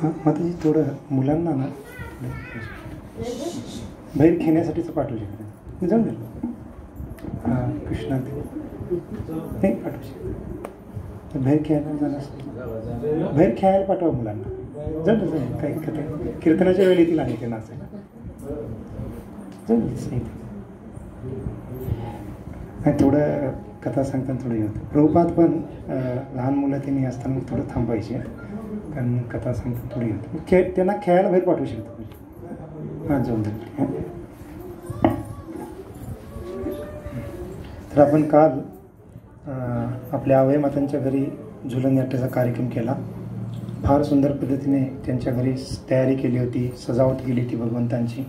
हां माताजी थोडं मुलांना ना बाहेर खेळण्यासाठीचं पाठवू शकता जाऊन द्या. हां कृष्णा नाही पाठवू शकता. बाहेर खेळायला जाणार बाहेर खेळायला पाठवा मुलांना जाऊन जाऊन काही कथा कीर्तनाच्या वेळी येतील आणि ते नाचायला जाऊन आणि थोडं कथा सांगताना थोडं हे होतं. प्रभुपाद पण लहान मुलं त्यांनी असताना थोडं थांबायचे कारण कथा सांगताना थोडी होतं. त्यांना खेळायला बाहेर पाठवू शकतो. हां जाऊन द्या. तर आपण काल आपल्या आवय मातांच्या घरी झुलन यात्रेचा कार्यक्रम केला. फार सुंदर पद्धतीने त्यांच्या घरी तयारी केली होती, सजावट केली होती भगवंतांची.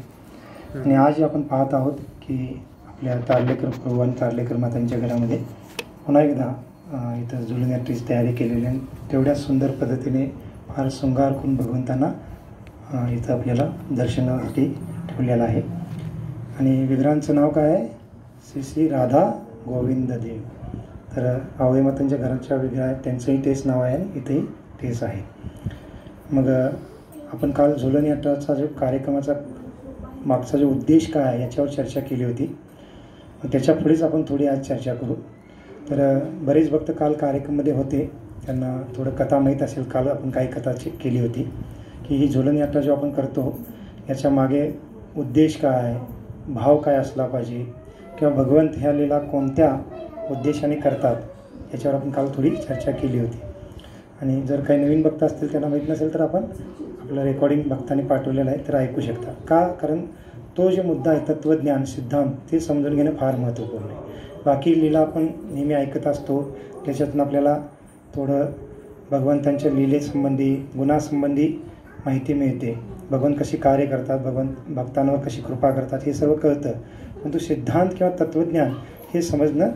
आणि आज आपण पाहत आहोत की आपल्या तारलेकर प्रभू आणि तारलेकर मातांच्या घरामध्ये पुन्हा एकदा इथं झुलन यात्रेची तयारी केलेली आहे. तेवढ्या सुंदर पद्धतीने फार शृंगार करून भगवंतांना इथं आपल्याला दर्शनासाठी ठेवलेलं आहे. आणि विग्रहांचं नाव काय आहे? श्री श्री राधा गोविंद देव. तर आवय मातांच्या घराच्या विग्रह आहेत त्यांचंही तेच नाव आहे आणि इथेही तेच आहे. मग आपण काल झुलन यात्रेचा जो कार्यक्रमाचा मागचा जो उद्देश काय आहे याच्यावर चर्चा केली होती. त्याच्या पुढेच आपण थोडी आज चर्चा करू. तर बरेच भक्त काल कार्यक्रमामध्ये होते, त्यांना थोडं कथा माहीत असेल. काल आपण काही कथा केली होती की ही झुलन यात्रा जो आपण करतो याच्या मागे उद्देश काय आहे, भाव काय असला पाहिजे किंवा भगवंत ह्या लीला कोणत्या उद्देशाने करतात याच्यावर आपण काल थोडी चर्चा केली होती. आणि जर काही नवीन भक्त असतील त्यांना माहीत नसेल तर आपण आपलं रेकॉर्डिंग भक्तांनी पाठवलेलं आहे तर ऐकू शकता. का? कारण तो जो मुद्दा आहे तत्त्वज्ञान सिद्धांत ते समजून घेणं फार महत्त्वपूर्ण आहे. बाकी लीला आपण नेहमी ऐकत असतो, त्याच्यातून आपल्याला थोडं भगवंतांच्या लीलेसंबंधी गुणासंबंधी माहिती मिळते. भगवंत कशी कार्य करतात, भगवंत भक्तांवर कशी कृपा करतात हे सर्व कळतं. परंतु सिद्धांत किंवा तत्त्वज्ञान हे समजणं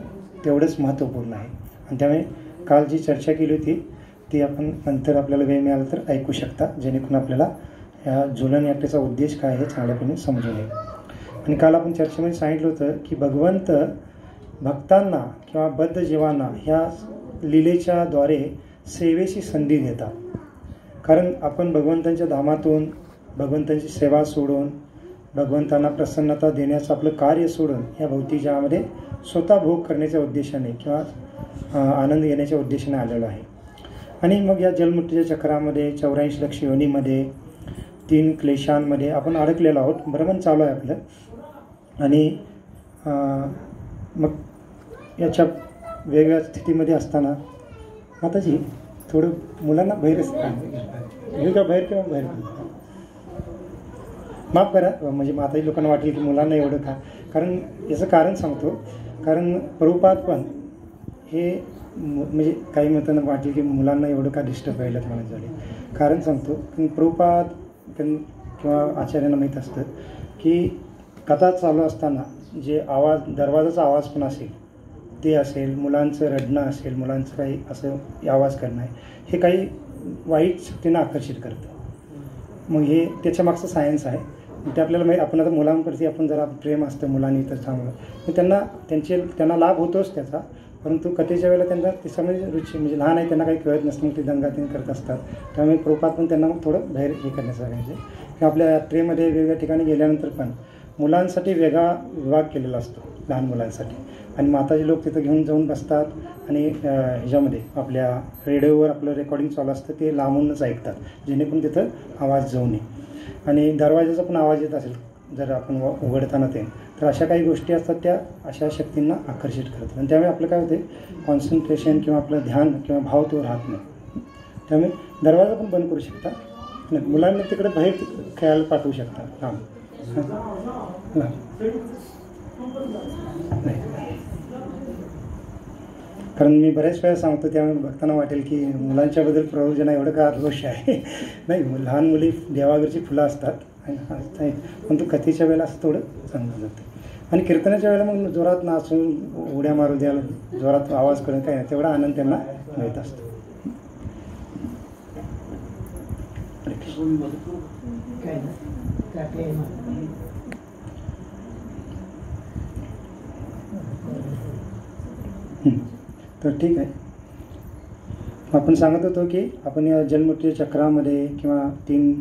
तेवढंच महत्त्वपूर्ण आहे. आणि त्यामुळे काल जी चर्चा केली होती ती आपण नंतर आपल्याला वेळ मिळाला तर ऐकू शकता, जेणेकरून आपल्याला या झुलन यात्रेचा उद्देश काय हे चांगल्यापणे समजून येईल. आणि काल आपण चर्चेमध्ये सांगितलं होतं की भगवंत भक्तांना किंवा बद्ध जीवांना ह्या लीलेच्या द्वारे सेवेची संधी देतात. कारण आपण भगवंतांच्या धामातून भगवंतांची सेवा सोडून भगवंतांना प्रसन्नता देण्याचं आपलं कार्य सोडून या भौतिक जगामध्ये स्वतः भोग करण्याच्या उद्देशाने किंवा आनंद घेण्याच्या उद्देशाने आलेलो आहे. आणि मग या जन्ममृत्यूच्या चक्रामध्ये 84 लक्ष योनीमध्ये 3 क्लेशांमध्ये आपण अडकलेलो आहोत. भ्रमण चालू आहे आपलं. आणि मग याच्या वेगळ्या स्थितीमध्ये असताना माताजी थोडं मुलांना बाहेरच बाहेर किंवा बाहेर माफ करा. म्हणजे माताजी लोकांना वाटेल की मुलांना एवढं का, कारण याचं कारण सांगतो. कारण प्रभुपाद पण हे म्हणजे काही मतांना वाटेल की मुलांना एवढं का डिस्टर्ब व्हायला म्हणत झाले. कारण सांगतो की प्रभुपाद किंवा आचार्यांना माहीत असतं की कथा चालू असताना जे आवाज दरवाजाचा आवाज पण असेल ते असेल, मुलांचं रडणं असेल, मुलांचं काही असं आवाज करणं आहे, हे काही वाईट शक्तींना आकर्षित करतं. मग हे त्याच्या मागचं सायन्स आहे. ते आपल्याला माहीत. आपण आता मुलांप्रती आपण जरा प्रेम असतं मुलांनी तर चांगलं, मग त्यांना लाभ होतोच त्याचा. परंतु कथेच्या वेळेला त्यांना ते समज रुची म्हणजे लहान आहे, त्यांना काही कळत नसतं, मग ते दंगातीन करत असतात. त्यामुळे प्रभुपाद पण त्यांना मग थोडं बाहेर हे करण्याचं सांगायचे की आपल्या यात्रेमध्ये वेगवेगळ्या ठिकाणी गेल्यानंतर पण मुलांसाठी वेगळा विभाग केलेला असतो लहान मुलांसाठी. आणि माताजी लोक तिथं घेऊन जाऊन बसतात आणि ह्याच्यामध्ये आपल्या रेडिओवर आपलं रेकॉर्डिंग चालू असतं, ते लांबूनच ऐकतात जेणेकरून तिथं आवाज जाऊ नये. आणि दरवाजाचा पण आवाज येत असेल जर आपण उघडताना ते, तर अशा काही गोष्टी असतात त्या अशा शक्तींना आकर्षित करतात. आणि त्यामुळे आपलं काय होते कॉन्सन्ट्रेशन किंवा आपलं ध्यान किंवा भाव तो राहत नाही. त्यामुळे दरवाजा पण बंद करू शकता. मुलांना तिकडे बाहेर खेळायला पाठवू शकता. हां नाही, कारण मी बऱ्याच वेळा सांगतो त्यामुळे भक्तांना वाटेल की मुलांच्याबद्दल प्रयोजन एवढं का दोष आहे. नाही, लहान मुली देवावरची फुलं असतात पण तो कथेच्या वेळेला असं थोडं चांगलं जातं. आणि कीर्तनाच्या वेळेला मग जोरात नाचून उड्या मारू द्याल, जोरात आवाज करून काय नाही, तेवढा आनंद त्यांना मिळत असतो. तर ठीक आहे. आपण सांगत होतो की आपण या जन्ममृत्यू चक्रामध्ये किंवा 3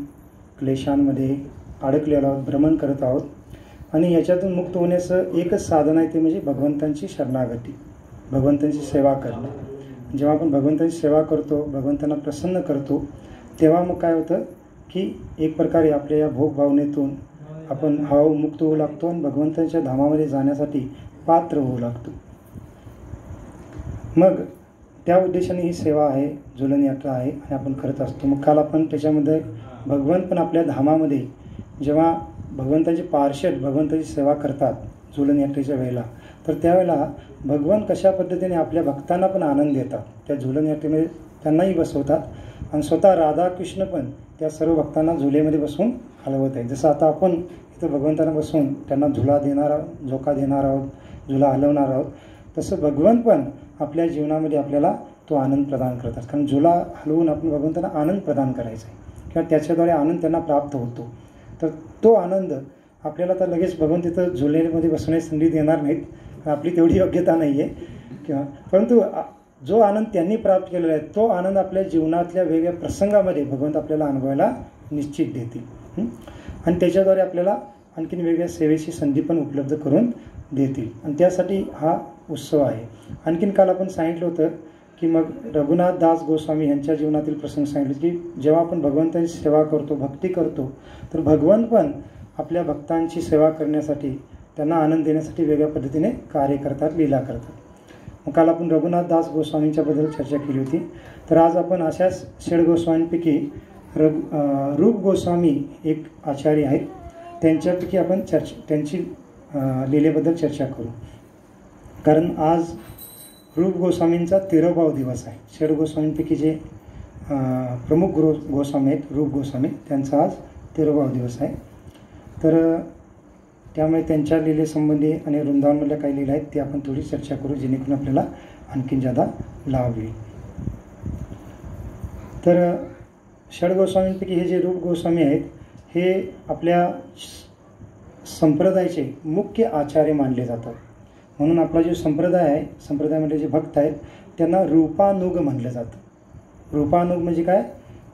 क्लेशांमध्ये अडकलेलो आहोत, भ्रमण करत आहोत आणि याच्यातून मुक्त होण्याचं एकच साधन आहे, ते म्हणजे भगवंतांची शरणागती, भगवंतांची सेवा करणं. जेव्हा आपण भगवंतांची सेवा करतो, भगवंतांना प्रसन्न करतो, तेव्हा मग काय होतं की एक प्रकारे आपल्या या भोगभावनेतून आपण मुक्त होऊ लागतो आणि भगवंतांच्या धामामध्ये जाण्यासाठी पात्र होऊ लागतो. मग त्या उद्देशाने ही सेवा आहे, झुलन यात्रा आहे आणि आपण करत असतो. मग काल आपण त्याच्यामध्ये भगवंत पण आपल्या धामामध्ये जेव्हा भगवंताचे पार्षद भगवंताची सेवा करतात झुलन यात्रेच्या वेळेला, तर त्यावेळेला भगवान कशा पद्धतीने आपल्या भक्तांना पण आनंद देतात. त्या झुलन यात्रेमध्ये त्यांनाही बसवतात आणि स्वतः राधाकृष्ण पण त्या सर्व भक्तांना झुलेमध्ये बसवून हलवत आहे. जसं आता आपण इथं भगवंतांना बसवून त्यांना झुला देणार आहोत, झोका देणार आहोत, झुला हलवणार आहोत, तसं भगवंत पण आपल्या जीवनामध्ये आपल्याला तो आनंद प्रदान करतात. कारण झुला हलवून आपण भगवंतांना आनंद प्रदान करायचा आहे किंवा त्याच्याद्वारे आनंद त्यांना प्राप्त होतो. तर तो आनंद आपल्याला तर लगेच भगवंत तिथं झुलेमध्ये बसवण्याची संधी देणार नाहीत, आपली तेवढी योग्यता नाही आहे किंवा, परंतु जो आनंद त्यांनी प्राप्त केलेला आहे तो आनंद आपल्या जीवनातल्या वेगवेगळ्या प्रसंगामध्ये भगवंत आपल्याला अनुभवायला निश्चित देतील आणि त्याच्याद्वारे आपल्याला आणखीन वेगळ्या सेवेची संधी पण उपलब्ध करून देतील आणि त्यासाठी हा उत्सव आहे. आणखीन काल आपण सांगितलं होतं की मग रघुनाथ दास गोस्वामी यांच्या जीवनातील प्रसंग सांगितले की जेव्हा आपण भगवंताची सेवा करतो, भक्ती करतो, तर भगवंत पण आपल्या भक्तांची सेवा करण्यासाठी, त्यांना आनंद देण्यासाठी वेगळ्या पद्धतीने कार्य करतात, लीला करतात. मग काल आपण रघुनाथ दास गोस्वामींच्याबद्दल चर्चा केली होती. तर आज आपण अशाच षड गोस्वामींपैकी रूप गोस्वामी एक आचार्य आहेत, त्यांच्यापैकी आपण त्यांची लीलेबद्दल चर्चा करू. कारण आज रूप गोस्वामींचा 13वा दिवस आहे. षड गोस्वामींपैकी जे प्रमुख गोस्वामी आहेत रूप गोस्वामी, त्यांचा आज 13वा दिवस आहे. तर त्यामुळे त्यांच्या लीलेसंबंधी आणि वृंदावनमधल्या काही लीला आहेत ते आपण थोडी चर्चा करू, जेणेकरून आपल्याला आणखीन जादा लाभ होईल. तर षड गोस्वामींपैकी हे जे रूप गोस्वामी आहेत हे आपल्या संप्रदायाचे मुख्य आचार्य मानले जातात. म्हणून आपला जो संप्रदाय आहे, संप्रदायामध्ये जे भक्त आहेत त्यांना रूपानुग म्हणलं जातं. रूपानुग म्हणजे काय?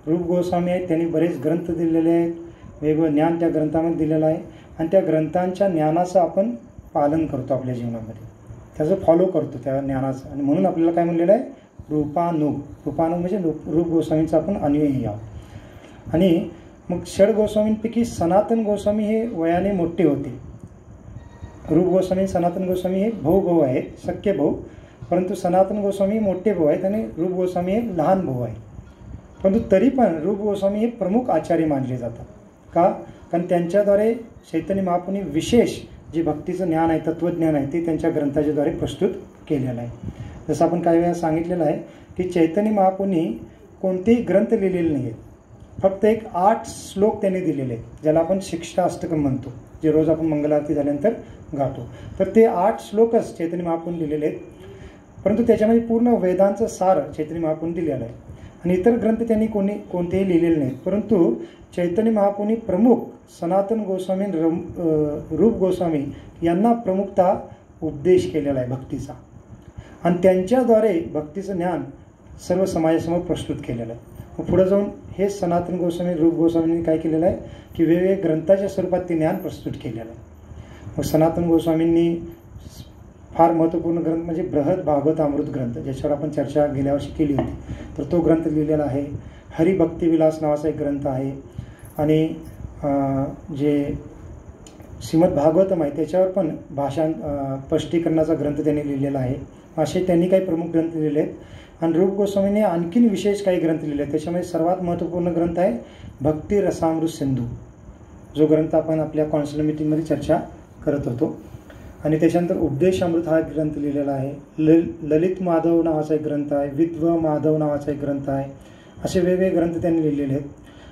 रूप गोस्वामी आहेत, त्यांनी बरेच ग्रंथ दिलेले आहेत, वेगवेगळं ज्ञान त्या ग्रंथामध्ये दिलेलं आहे आणि त्या ग्रंथांच्या ज्ञानाचं आपण पालन करतो आपल्या जीवनामध्ये, त्याचं फॉलो करतो त्या ज्ञानाचं, आणि म्हणून आपल्याला काय म्हणलेलं आहे? रूपानुग. रूपानुग म्हणजे रूप गोस्वामींचा आपण अन्वयी आहोत. आणि मग षड गोस्वामींपैकी सनातन गोस्वामी हे वयाने मोठे होते. रूप गोस्वामी सनातन गोस्वामी हे भाऊ आहेत, सख्य भाऊ, परंतु सनातन गोस्वामी मोठे भाऊ आहेत आणि रूप गोस्वामी हे लहान भाऊ आहेत. परंतु तरी पण रूप गोस्वामी हे प्रमुख आचार्य मानले जातात. का? कारण त्यांच्याद्वारे चैतन्य महाप्रभूंनी विशेष जे भक्तीचं ज्ञान आहे, तत्त्वज्ञान आहे, ते त्यांच्या ग्रंथाच्याद्वारे प्रस्तुत केलेलं आहे. जसं आपण काही वेळा सांगितलेलं आहे की चैतन्य महाप्रभूंनी कोणतेही ग्रंथ लिहिलेले नाही आहेत, फक्त एक 8 श्लोक त्यांनी दिलेले आहेत, ज्याला आपण शिक्षाष्टकम म्हणतो, जे रोज आपण मंगलारती झाल्यानंतर गातो. तर ते 8 श्लोकच चैतन्य महाप्रभूंनी दिलेले आहेत, परंतु त्याच्यामध्ये पूर्ण वेदांचं सार चैतन्य महाप्रभूंनी दिलेलं आहे. आणि इतर ग्रंथ त्यांनी कोणतेही लिहिलेले नाहीत. परंतु चैतन्य महाप्रभूंनी प्रमुख सनातन गोस्वामी, रूप गोस्वामी यांना प्रमुखता उपदेश केलेला आहे भक्तीचा, आणि त्यांच्याद्वारे भक्तीचं ज्ञान सर्व समाजासमोर प्रस्तुत केलेलं आहे. मग पुढे जाऊन हे सनातन गोस्वामी, रूप गोस्वामींनी काय केलेलं आहे की वेगवेगळ्या ग्रंथाच्या स्वरूपात ते ज्ञान प्रस्तुत केलेलं आहे. मग सनातन गोस्वामींनी फार महत्त्वपूर्ण ग्रंथ म्हणजे बृहद भागवतामृत ग्रंथ, ज्याच्यावर आपण चर्चा गेल्या वर्षी केली होती, तर तो ग्रंथ लिहिलेला आहे. हरिभक्तिविलास नावाचा एक ग्रंथ आहे, आणि जे श्रीमद भागवतम आहे त्याच्यावर पण स्पष्टीकरणाचा ग्रंथ त्यांनी लिहिलेला आहे. असे त्यांनी काही प्रमुख ग्रंथ लिहिले आहेत. आणि रूप गोस्वामीने आणखीन विशेष काही ग्रंथ लिहिले आहेत. त्याच्यामध्ये सर्वात महत्त्वपूर्ण ग्रंथ आहे भक्ती रसामृत सिंधू, जो ग्रंथ आपण आपल्या कॉन्सलर मीटिंगमध्ये चर्चा करत होतो. आणि त्याच्यानंतर उपदेशामृत हा एक ग्रंथ लिहिलेला आहे. ललित माधव नावाचा एक ग्रंथ आहे, विद्व माधव नावाचा एक ग्रंथ आहे. असे वेगवेगळे ग्रंथ त्यांनी लिहिलेले आहेत.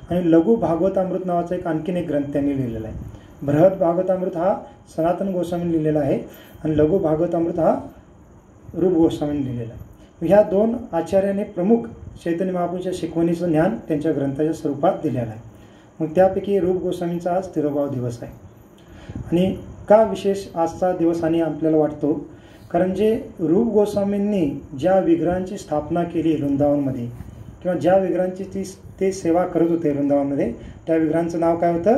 आणि लघु भागवतामृत नावाचा आणखीन एक ग्रंथ त्यांनी लिहिलेला आहे. बृहद भागवतामृत हा सनातन गोस्वामींनी लिहिलेला आहे आणि लघु भागवतामृत हा रूप गोस्वामींनी लिहिलेला आहे. ह्या 2 आचार्यांनी प्रमुख चैतन्य महाप्रभूंच्या शिकवणीचं ज्ञान त्यांच्या ग्रंथाच्या स्वरूपात दिलेलं आहे. मग त्यापैकी रूप गोस्वामींचा आज 13वा दिवस आहे. आणि का विशेष आजचा दिवस आणि आपल्याला वाटतो कारण जे रूप गोस्वामींनी ज्या विग्रहांची स्थापना केली वृंदावनमध्ये किंवा ज्या विग्रहांची ते सेवा करत होते वृंदावनमध्ये, त्या विग्रहांचं नाव काय होतं?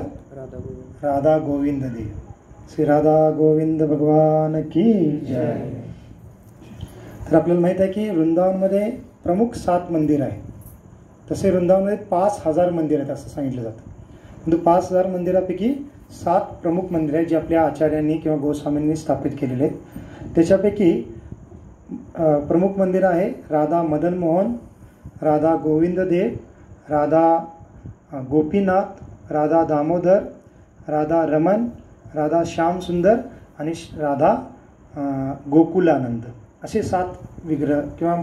राधा गोविंद देव. श्री राधा गोविंद भगवान की जय. तर आपल्याला माहीत आहे की वृंदावनमध्ये प्रमुख 7 मंदिर आहेत. तसे वृंदावनमध्ये 5000 मंदिर आहेत असं सांगितलं जातं. परंतु 5000 मंदिरापैकी 7 प्रमुख मंदिर आहेत जे आपल्या आचार्यांनी किंवा गोस्वामींनी स्थापित केलेले आहेत. त्याच्यापैकी प्रमुख मंदिर आहे राधा मदन मोहन, राधा गोविंद देव, राधा गोपीनाथ, राधा दामोदर, राधा रमन, राधा श्याम सुंदर आणि राधा गोकुलानंद, असे 7 विग्रह किंवा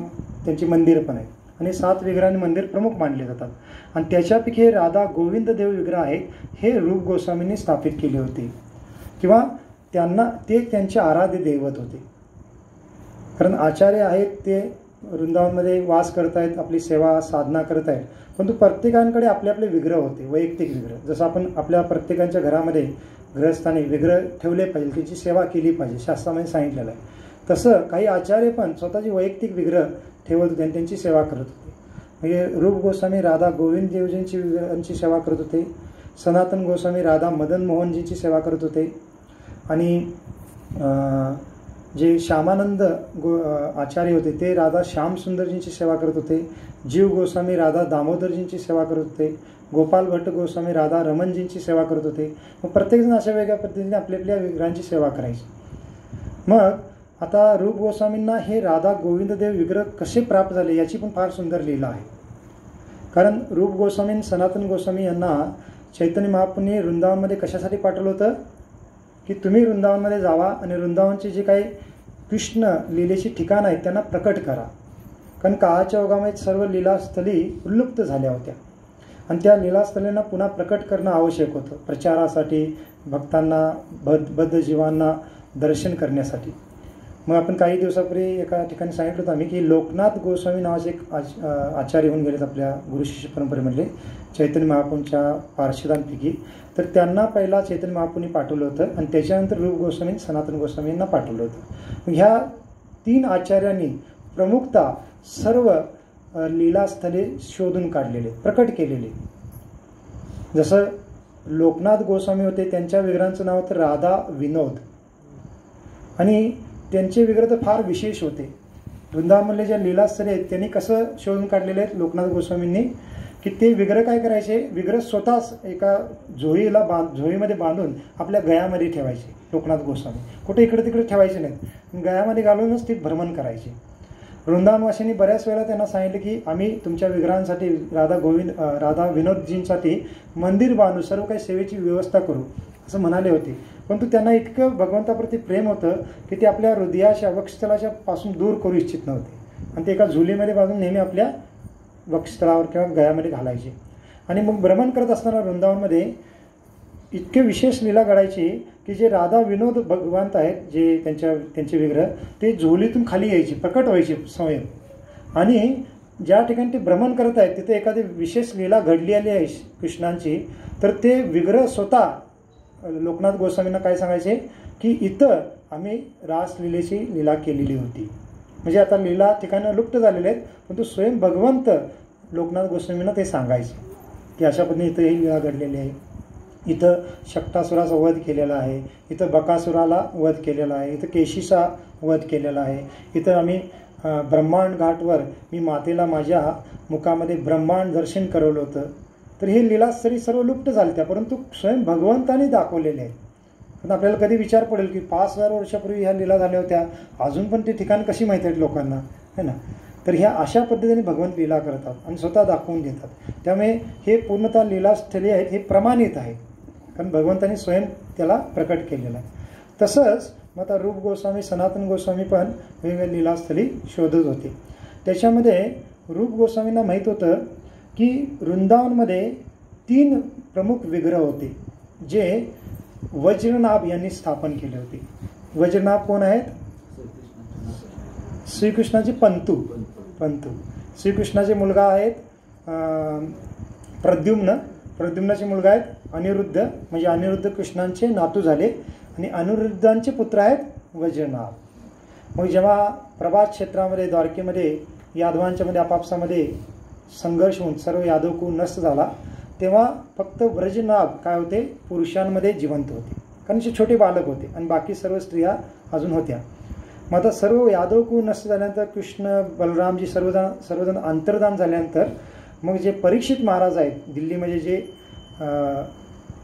त्यांची मंदिरं पण आहेत. आणि 7 विग्रहांनी मंदिर प्रमुख मानले जातात. आणि त्याच्यापैकी हे राधा गोविंद देव विग्रह आहेत, हे रूप गोस्वामींनी स्थापित केले होते किंवा ते त्यांचे आराध्य दैवत होते. कारण आचार्य आहेत ते वृंदावनमध्ये वास करत आहेत, आपली सेवा साधना करत आहेत, परंतु प्रत्येकांकडे आपले आपले विग्रह होते, वैयक्तिक विग्रह. जसं आपण आपल्या प्रत्येकांच्या घरामध्ये ग्रहस्थानी विग्रह ठेवले पाहिजे, त्याची सेवा केली पाहिजे, शास्त्रामध्ये सांगितलेलं आहे. तसं काही आचार्य पण स्वतःची वैयक्तिक विग्रह ठेवत होते आणि त्यांची सेवा करत होते. म्हणजे रूप गोस्वामी राधा गोविंद देवजींची विग्रहांची सेवा करत होते, सनातन गोस्वामी राधा मदन मोहनजींची सेवा करत होते, आणि जे श्यामानंद आचार्य होते ते राधा श्याम सुंदरजींची सेवा करत होते, जीव गोस्वामी राधा दामोदरजींची सेवा करत होते, गोपाल भट्ट गोस्वामी राधा रमनजींची सेवा करत होते. मग प्रत्येकजण अशा वेगळ्या पद्धतीने आपल्या आपल्या विग्रहांची सेवा करायची. मग आता रूप गोस्वामींना हे राधा गोविंद देव विग्रह कसे प्राप्त झाले याची पण फार सुंदर लीला आहे. कारण रूप गोस्वामी सनातन गोस्वामी यांना चैतन्य महाप्रभूंनी वृंदावनमध्ये कशासाठी पाठवलं होतं की तुम्ही वृंदावनमध्ये जावा आणि वृंदावनचे जे काही कृष्ण लीलेची ठिकाणं आहेत त्यांना प्रकट करा. कारण काळाच्या ओघामध्ये सर्व लीलास्थली उल्लुप्त झाल्या होत्या आणि त्या लीलास्थलींना पुन्हा प्रकट करणं आवश्यक होतं, प्रचारासाठी, भक्तांना, बद्ध जीवांना दर्शन करण्यासाठी. मग आपण काही दिवसापूर्वी एका ठिकाणी सांगितलं होतं आम्ही की लोकनाथ गोस्वामी नावाचे एक आचार्य होऊन गेलेत आपल्या गुरुशिष्य परंपरेमधले चैतन्य महाप्रभूंच्या पार्षदांपैकी. तर त्यांना पहिला चैतन्य महाप्रभूंनी पाठवलं होतं आणि त्याच्यानंतर रूप गोस्वामी सनातन गोस्वामींना पाठवलं होतं. ह्या 3 आचार्यांनी प्रमुखतः सर्व लीलास्थळे शोधून काढलेले, प्रकट केलेले. जसं लोकनाथ गोस्वामी होते, त्यांच्या विग्रहांचं नाव होतं राधा विनोद आणि त्यांचे विग्रह तर फार विशेष होते. वृंदावनमधले ज्या लीलास्थळे आहेत त्यांनी कसं शोधून काढलेले आहेत लोकनाथ गोस्वामींनी की ते विग्रह काय करायचे, विग्रह स्वतःच एका झोळीमध्ये बांधून आपल्या गळ्यामध्ये ठेवायचे. लोकनाथ गोस्वामी कुठे इकडे तिकडे ठेवायचे नाहीत, गळ्यामध्ये घालूनच ते भ्रमण करायचे. वृंदावनवासींनी बऱ्याच वेळा त्यांना सांगितलं की आम्ही तुमच्या विग्रहांसाठी राधा विनोदजींसाठी मंदिर बांधू, सर्व काही सेवेची व्यवस्था करू असं म्हणाले होते. परंतु त्यांना इतकं भगवंताप्रती प्रेम होतं की ते आपल्या हृदयाच्या वक्षस्थळाच्या पासून दूर करू इच्छित नव्हते आणि ते एका झुलीमध्ये बांधून नेहमी आपल्या वक्षस्थळावर किंवा गळ्यामध्ये घालायचे. आणि मग भ्रमण करत असताना वृंदावनमध्ये इतके विशेष लीला घडायची की जे राधा विनोद भगवंत आहेत, जे त्यांचे विग्रह ते झोलीतून खाली यायचे, प्रकट व्हायचे स्वयं. आणि ज्या ठिकाणी ते भ्रमण करत आहेत तिथे एखादी विशेष लीला घडली आली आहे कृष्णांची, तर ते विग्रह स्वतः लोकनाथ गोस्वामींना काय सांगायचे की इथं आम्ही रासलीलेची लीला केलेली होती. म्हणजे आता लीला ठिकाणं लुप्त झालेले आहेत, परंतु स्वयं भगवंत लोकनाथ गोस्वामींना ते सांगायचे की अशा पद्धतीने इथं ही लीला घडलेली आहे, इथं शक्तासुराचा वध केलेला आहे, इथं बकासुराला वध केलेला आहे, इथं केशीचा वध केलेला आहे, इथं आम्ही ब्रह्मांड घाटवर मी मातेला माझ्या मुखामध्ये ब्रह्मांड दर्शन करवलं होतं. तर हे लीलास्थळी सर्व लुप्त झाल्या परंतु स्वयं भगवंताने दाखवलेले आहेत. पण आपल्याला कधी विचार पडेल की 5000 वर्षापूर्वी ह्या लीला झाल्या होत्या, अजून पण ते ठिकाण कशी माहीत आहेत लोकांना, है ना. तर ह्या अशा पद्धतीने भगवंत लीला करतात आणि स्वतः दाखवून देतात. त्यामुळे हे पूर्णतः लीलास्थळी आहेत, हे प्रमाणित आहे कारण भगवंताने स्वयं त्याला प्रकट केलेलं आहे. तसंच मग आता रूप गोस्वामी सनातन गोस्वामी पण वेगवेगळ्या लीलास्थळी शोधत होते. त्याच्यामध्ये रूप गोस्वामींना माहीत होतं की वृंदावनमध्ये 3 प्रमुख विग्रह होते जे वज्रनाभ यांनी स्थापन केले होते. वज्रनाभ कोण आहेत? श्रीकृष्णाचे पंतू. श्रीकृष्णाचे मुलगा आहेत प्रद्युम्नाचे मुलगा आहेत अनिरुद्ध, म्हणजे अनिरुद्ध कृष्णांचे नातू झाले आणि अनिरुद्धांचे पुत्र आहेत वज्रनाभ. मग जेव्हा प्रभात क्षेत्रामध्ये द्वारकेमध्ये यादवांच्यामध्ये आपापसामध्ये संघर्ष होऊन सर्व यादव कुळ नष्ट झाला, तेव्हा फक्त ब्रजनाभ काय होते, पुरुषांमध्ये जिवंत होते, कारण ते छोटे बालक होते आणि बाकी सर्व स्त्रिया अजून होत्या. मग आता सर्व यादव कुळ नष्ट झाल्यानंतर कृष्ण बलरामजी सर्वजण अंतर्धान झाल्यानंतर मग जे परीक्षित महाराज आहेत दिल्लीमध्ये जे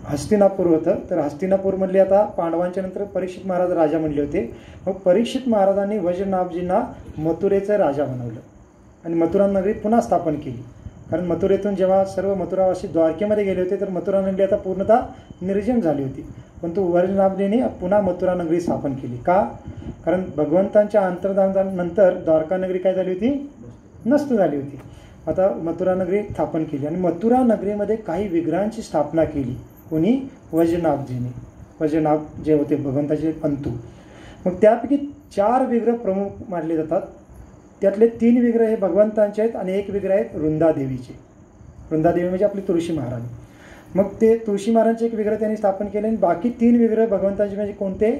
हस्तिनापूर होतं, तर हस्तिनापूरमधले आता पांडवांच्या नंतर परीक्षित महाराज राजा म्हणले होते. मग परीक्षित महाराजांनी वज्रनाभजींना मथुरेचं राजा बनवलं आणि मथुरा नगरी पुन्हा स्थापन केली. कारण मथुरेतून जेव्हा सर्व मथुरावासी द्वारकेमध्ये गेले होते तर मथुरा नगरी आता पूर्णतः निर्जन झाली होती, परंतु वज्रनाभजींनी पुन्हा मथुरा नगरी स्थापन केली. का? कारण भगवंतांच्या अंतर्धानानंतर द्वारका नगरी काय झाली होती, नष्ट झाली होती. आता मथुरा नगरी स्थापन केली आणि मथुरा नगरीमध्ये काही विग्रहांची स्थापना केली. कोणी? वज्रनाभजींनी. वज्रनाभ जे होते भगवंताचे पंतू. मग त्यापैकी 4 विग्रह प्रमुख मानले जातात. त्यातले 3 विग्रह हे भगवंतांचे आहेत आणि 1 विग्रह आहेत वृंदादेवीचे. वृंदादेवी म्हणजे आपली तुळशी महाराणी. मग ते तुळशी महाराजांचे 1 विग्रह त्यांनी स्थापन केले आणि बाकी 3 विग्रह भगवंतांचे म्हणजे कोणते?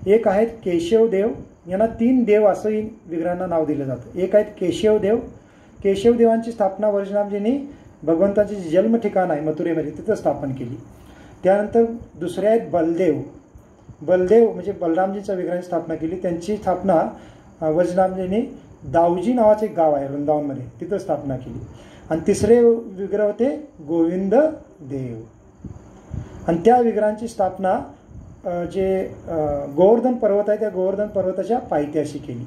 एक आहेत केशवदेव, यांना 3 देव असंही विग्रहांना नाव दिलं जातं. एक आहेत केशवदेव. केशवदेवांची स्थापना वज्रनाभजींनी भगवंताचे जन्म ठिकाण आहे मथुरेमध्ये तिथं स्थापन केली. त्यानंतर दुसरे आहेत बलदेव. बलदेव म्हणजे बलरामजींच्या विग्रहांची स्थापना केली. त्यांची स्थापना वज्रनाभजींनी दाऊजी नावाचे एक गाव आहे वृंदावनमध्ये तिथं स्थापना केली. आणि तिसरे विग्रह होते गोविंद देव आणि त्या विग्रहांची स्थापना जे गोवर्धन पर्वत आहे त्या गोवर्धन पर्वताच्या पायथ्याशी केली.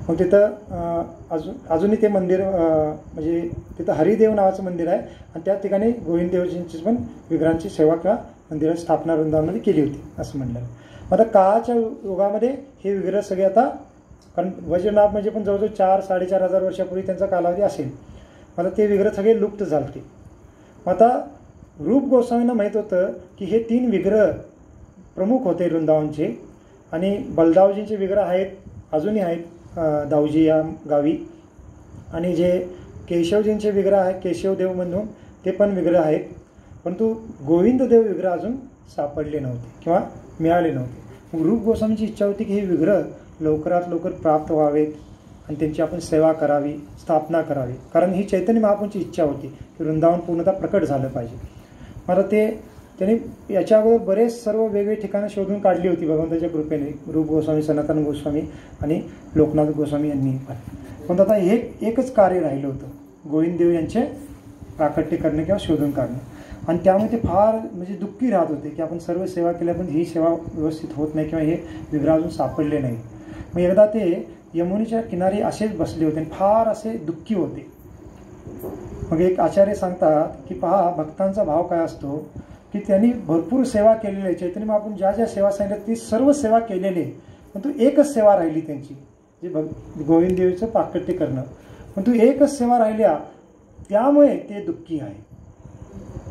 मग तिथं अजूनही ते मंदिर म्हणजे तिथं हरिदेव नावाचं मंदिर आहे आणि त्या ठिकाणी गोविंददेवजींची पण विग्रहांची सेवा किंवा मंदिराची स्थापना वृंदावनमध्ये केली होती असं म्हणलं. मग आता काळाच्या युगामध्ये हे विग्रह सगळे आता, कारण वज्रनाभ म्हणजे पण जवळजवळ 4-4.5 हजार वर्षापूर्वी त्यांचा कालावधी असेल. आता ते विग्रह सगळे लुप्त झाले. मग आता रूप गोस्वामींना माहीत होतं की हे 3 विग्रह प्रमुख होते वृंदावनचे आणि बलदावजींचे विग्रह आहेत, अजूनही आहेत दाऊजी या गावी, आणि जे केशवजींचे विग्रह आहेत केशवदेव म्हणून ते पण विग्रह आहेत, परंतु गोविंददेव विग्रह अजून सापडले नव्हते किंवा मिळाले नव्हते. मग रूप गोस्वामींची इच्छा होती की हे विग्रह लवकरात लवकर प्राप्त व्हावेत आणि त्यांची आपण सेवा करावी, स्थापना करावी, कारण ही चैतन्य महाप्रभूंची इच्छा होती की वृंदावन पूर्णतः प्रकट झालं पाहिजे. मला त्यांनी याच्या अगोदर बरेच सर्व वेगवेगळी ठिकाणं शोधून काढली होती भगवंताच्या कृपेने, रूप गोस्वामी, सनातन गोस्वामी आणि लोकनाथ गोस्वामी यांनी पण आता हे एकच कार्य राहिलं होतं, गोविंददेव यांचे प्राकट्य करणे किंवा शोधून काढणे. आणि त्यामुळे ते फार म्हणजे दुःखी राहत होते की आपण सर्व सेवा केल्या पण ही सेवा व्यवस्थित होत नाही किंवा हे विग्रह अजून सापडले नाही. मग एकदा ते यमुनेच्या किनारी असेच बसले होते आणि फार असे दुःखी होते. मग एक आचार्य सांगतात की पहा भक्तांचा भाव काय असतो की त्यांनी भरपूर सेवा केलेली आहे, चैतन्य महाप्रभू ज्या ज्या सेवा सांगितल्या ती सर्व सेवा केलेली आहे, पण तू एकच सेवा राहिली त्यांची जे गोविंददेवीचं प्राकट्य करणं, पण तू एकच सेवा राहिल्या त्यामुळे ते दुःखी आहे.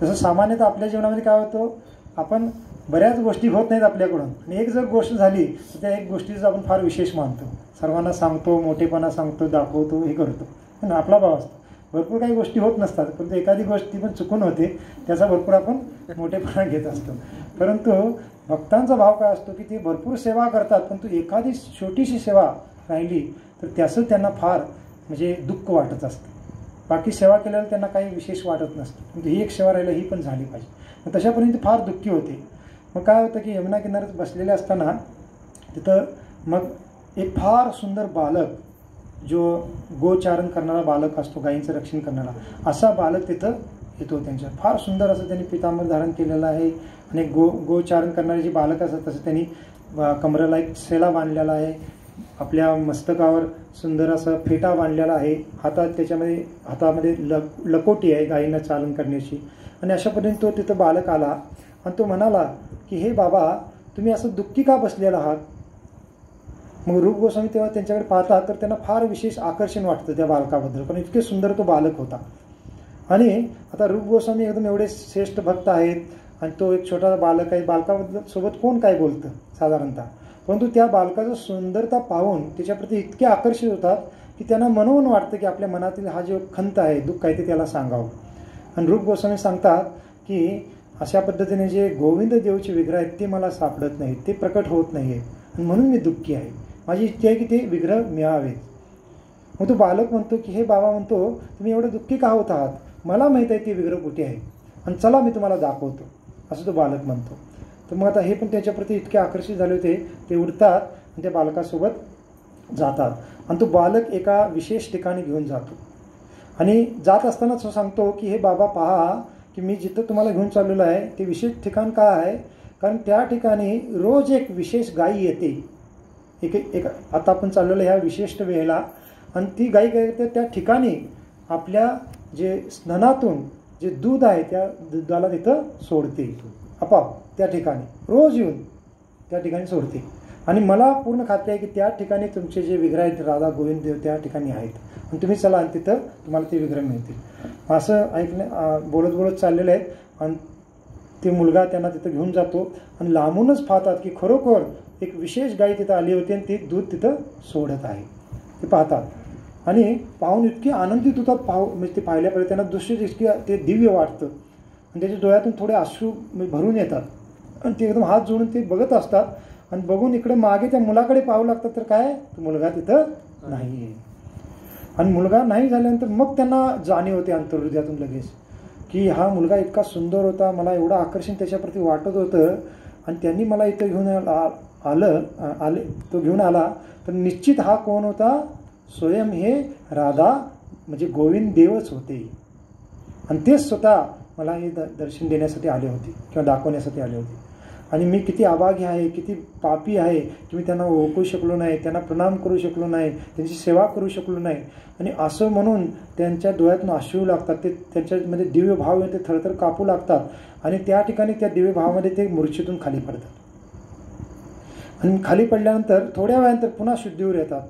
जसं सामान्यतः आपल्या जीवनामध्ये काय होतं, आपण बऱ्याच गोष्टी होत नाहीत आपल्याकडून आणि एक जर गोष्ट झाली तर त्या एक गोष्टीचं आपण फार विशेष मानतो, सर्वांना सांगतो, मोठेपणा सांगतो, दाखवतो, हे करतो, पण आपला भाव असतो. भरपूर काही गोष्टी होत नसतात परंतु एखादी गोष्टी पण चुकून होते त्याचा भरपूर आपण मोठेपणा घेत असतो. परंतु भक्तांचा भाव काय असतो की ते भरपूर सेवा करतात परंतु एखादी छोटीशी सेवा राहिली तर त्याचं त्यांना फार म्हणजे दुःख वाटत असतं. बाकी सेवा केल्याला त्यांना काही विशेष वाटत नसतं, परंतु ही एक सेवा राहिली ही पण झाली पाहिजे. मग तशापर्यंत फार दुःखी होते. मग काय होतं की यमुना किनाऱ्यात बसलेले असताना तिथं मग एक फार सुंदर बालक, जो गोचारण करणारा बालक असतो, गायींचं रक्षण करणारा, असा बालक तिथं येतो. त्यांच्या फार सुंदर असं त्यांनी पितांबर धारण केलेलं आहे आणि गोचारण करणारे जे बालक असतात तसं त्यांनी कमरेला एक सेला बांधलेला आहे, आपल्या मस्तकावर सुंदर असं फेटा बांधलेला आहे, हातामध्ये लकोटी आहे गायींना चालन करण्याची. आणि अशा पद्धतीने तो तिथं बालक आला आणि तो म्हणाला की हे बाबा तुम्ही असं दुःखी का बसलेला आहात. मग रूप गोस्वामी तेव्हा त्यांच्याकडे पाहतात तर त्यांना फार विशेष आकर्षण वाटतं त्या बालकाबद्दल, कारण इतके सुंदर तो बालक होता. आणि आता रूप गोस्वामी एकदम एवढे श्रेष्ठ भक्त आहेत आणि तो एक छोटा बालक आहे, बालकाबद्दल सोबत कोण काय बोलतं साधारणतः, परंतु त्या बालकाचं सुंदरता पाहून त्याच्याप्रती इतके आकर्षित होतात की त्यांना मनोमन वाटतं की आपल्या मनातील हा जो खंत आहे, दुःख आहे ते त्याला सांगावं. आणि रूप गोस्वामी सांगतात की अशा पद्धतीने जे गोविंद देवचे विग्रह आहेत ते मला सापडत नाहीत, ते प्रकट होत नाही आहेत आणि म्हणून मी दुःखी आहे. माझी इच्छा आहे की ते विग्रह मिळावेत. मग तो बालक म्हणतो की हे बाबा, म्हणतो तुम्ही एवढे दुःखी का होत आहात, मला माहीत आहे ते विग्रह कुठे आहे आणि चला मी तुम्हाला दाखवतो, असं तो बालक म्हणतो. तर मग आता हे पण त्याच्याप्रती इतके आकर्षित झाले होते, ते उडतात आणि त्या बालकासोबत जातात आणि तो बालक एका विशेष ठिकाणी घेऊन जातो. आणि जात असतानाच तो सांगतो की हे बाबा पहा की मी जिथं तुम्हाला घेऊन चाललेलो आहे ते विशेष ठिकाण काय आहे, कारण त्या ठिकाणी रोज एक विशेष गायी येते. एक आता आपण चाललेलो ह्या विशिष्ट वेळेला, आणि ती गाई काय करते, त्या ठिकाणी आपल्या जे स्नानातून जे दूध आहे त्या दुधाला तिथं सोडते. आपाप त्या ठिकाणी रोज येऊन त्या ठिकाणी सोडते. आणि मला पूर्ण खात्री आहे की त्या ठिकाणी तुमचे जे विग्रह आहेत राधा गोविंद देव त्या ठिकाणी आहेत, आणि तुम्ही चला आणि तिथं तुम्हाला ते विग्रह मिळतील. असं ऐकलं, बोलत बोलत चाललेलं आहे. आणि ते मुलगा त्यांना तिथं घेऊन जातो आणि लांबूनच पाहतात की खरोखर एक विशेष गाय तिथं आली होती आणि ती दूध तिथं सोडत आहे. ते पाहतात आणि पाहून इतकी आनंदित होतात. म्हणजे ते पाहिल्यापर्यंत त्यांना दृश्य इतकी ते दिव्य वाटतं आणि त्याच्या डोळ्यातून थोडे अश्रू भरून येतात आणि ते एकदम हात जोडून ते बघत असतात. आणि बघून इकडे मागे त्या मुलाकडे पाहू लागतात, तर काय, तो मुलगा तिथं नाही आहे. आणि मुलगा नाही झाल्यानंतर मग त्यांना जाणीव होते अंतर्हृदयातून लगेच की हा मुलगा इतका सुंदर होता, मला एवढं आकर्षण त्याच्याप्रती वाटत होतं, आणि त्यांनी मला इथं घेऊन आले तो घेऊन आला, तर निश्चित हा कोण होता, स्वयं हे राधा म्हणजे गोविंद देवच होते. आणि तेच स्वतः मला हे दर्शन देण्यासाठी आले होते किंवा दाखवण्यासाठी आले होते. आणि मी किती अभागी आहे, किती पापी आहे की मी त्यांना ओळखू शकलो नाही, त्यांना प्रणाम करू शकलो नाही, त्यांची सेवा करू शकलो नाही. आणि असं म्हणून त्यांच्या डोळ्यातून अश्रू लागतात, ते त्यांच्यामध्ये दिव्य भाव ते थरथर कापू लागतात. आणि त्या ठिकाणी त्या दिव्य भावामध्ये ते मूर्छेतून खाली पडतात. आणि खाली पडल्यानंतर थोड्या वेळानंतर पुन्हा शुद्धीवर येतात.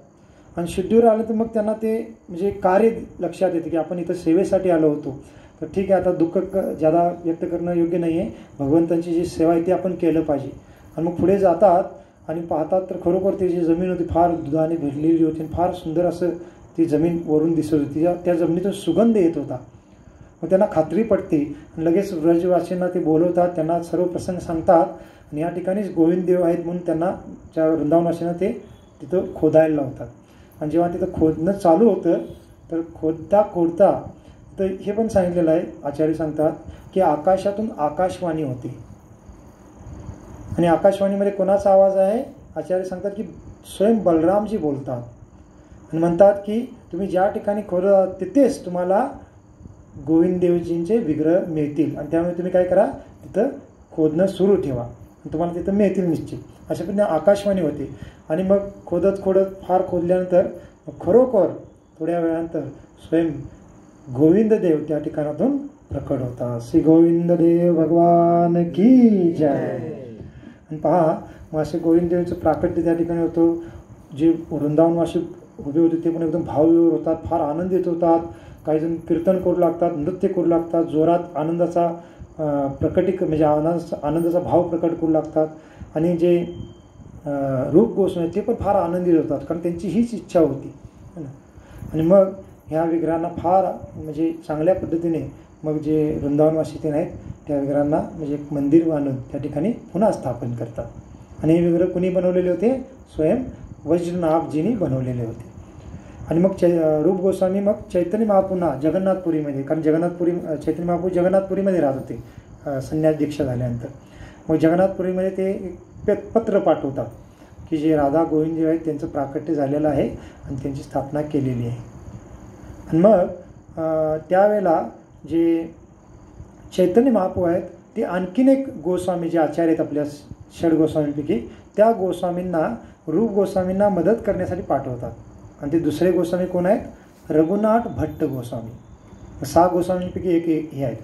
आणि शुद्धीवर आलं तर मग त्यांना ते म्हणजे कार्य लक्षात येते की आपण इथं सेवेसाठी आलो होतो, तर ठीक आहे, आता दुःख ज्यादा व्यक्त करणं योग्य नाही आहे, भगवंतांची जी सेवा आहे ती आपण केलं पाहिजे. आणि मग पुढे जातात आणि पाहतात तर खरोखर ती जी जमीन होती फार दुधाने भरलेली होती, फार सुंदर असं ती जमीन वरून दिसत होती. त्या जमिनीतून सुगंध येत होता. मग त्यांना खात्री पडते आणि लगेच व्रजवासींना ते बोलवतात, त्यांना सर्व प्रसंग सांगतात. आणि या ठिकाणीच गोविंद देव आहेत म्हणून त्यांना त्या वृंदावनवासींना ते तिथं खोदायला लावतात. आणि जेव्हा तिथं खोदणं चालू होतं तर खोदता तर हे पण सांगितलेलं आहे, आचार्य सांगतात की आकाशातून आकाशवाणी होते. आणि आकाशवाणीमध्ये कोणाचा आवाज आहे, आचार्य सांगतात की स्वयं बलरामजी बोलतात आणि म्हणतात की तुम्ही ज्या ठिकाणी खोदा तिथेच तुम्हाला गोविंद देवजींचे विग्रह मिळतील. आणि त्यामुळे तुम्ही काय करा, तिथं खोदणं सुरू ठेवा आणि तुम्हाला तिथं मिळतील निश्चित. अशा पद्धतीने आकाशवाणी होते. आणि मग खोदत फार खोदल्यानंतर खरोखर थोड्या वेळानंतर स्वयं गोविंद देव त्या ठिकाणातून प्रकट होता. श्री गोविंद देव भगवान की जय. आणि पहा, मग असे गोविंद देवचं प्राकट्य त्या ठिकाणी होतं. जे वृंदावनवासी उभे होते ते पण एकदम भावविवर होतात, फार आनंदित होतात. काही जण कीर्तन करू लागतात, नृत्य करू लागतात, जोरात आनंदाचा म्हणजे आनंदाचा भाव प्रकट करू लागतात. आणि जे रूप गोस्वामी ते पण फार आनंदित होतात, कारण त्यांची हीच इच्छा होती. आणि मग ह्या विग्रहांना फार म्हणजे चांगल्या पद्धतीने मग जे वृंदावनवासी ते आहेत त्या विग्रहांना म्हणजे एक मंदिर बांधून त्या ठिकाणी पुन्हा स्थापन करतात. आणि हे विग्रह कुणी बनवलेले होते, स्वयं वज्रनाभजींनी बनवलेले होते. आणि मग रूप गोस्वामी मग चैतन्य महाप्रभूंना जगन्नाथपुरीमध्ये, कारण चैतन्य महाप्रभू जगन्नाथपुरीमध्ये राहत होते संन्यास दीक्षा झाल्यानंतर. मग जगन्नाथपुरीमध्ये ते एक पत्र पाठवतात की जे राधा गोविंद जे आहेत त्यांचं प्राकट्य झालेलं आहे आणि त्यांची स्थापना केलेली आहे. आणि मग त्यावेळेला जे चैतन्य महाप्रभू आहेत ते आणखीन एक गोस्वामी जे आचार्य आहेत आपल्या षड गोस्वामींपैकी, त्या गोस्वामींना रूप गोस्वामींना मदत करण्यासाठी पाठवतात. आणि ते दुसरे गोस्वामी कोण आहेत, रघुनाथ भट्ट गोस्वामी. 6 गोस्वामींपैकी एक हे आहेत.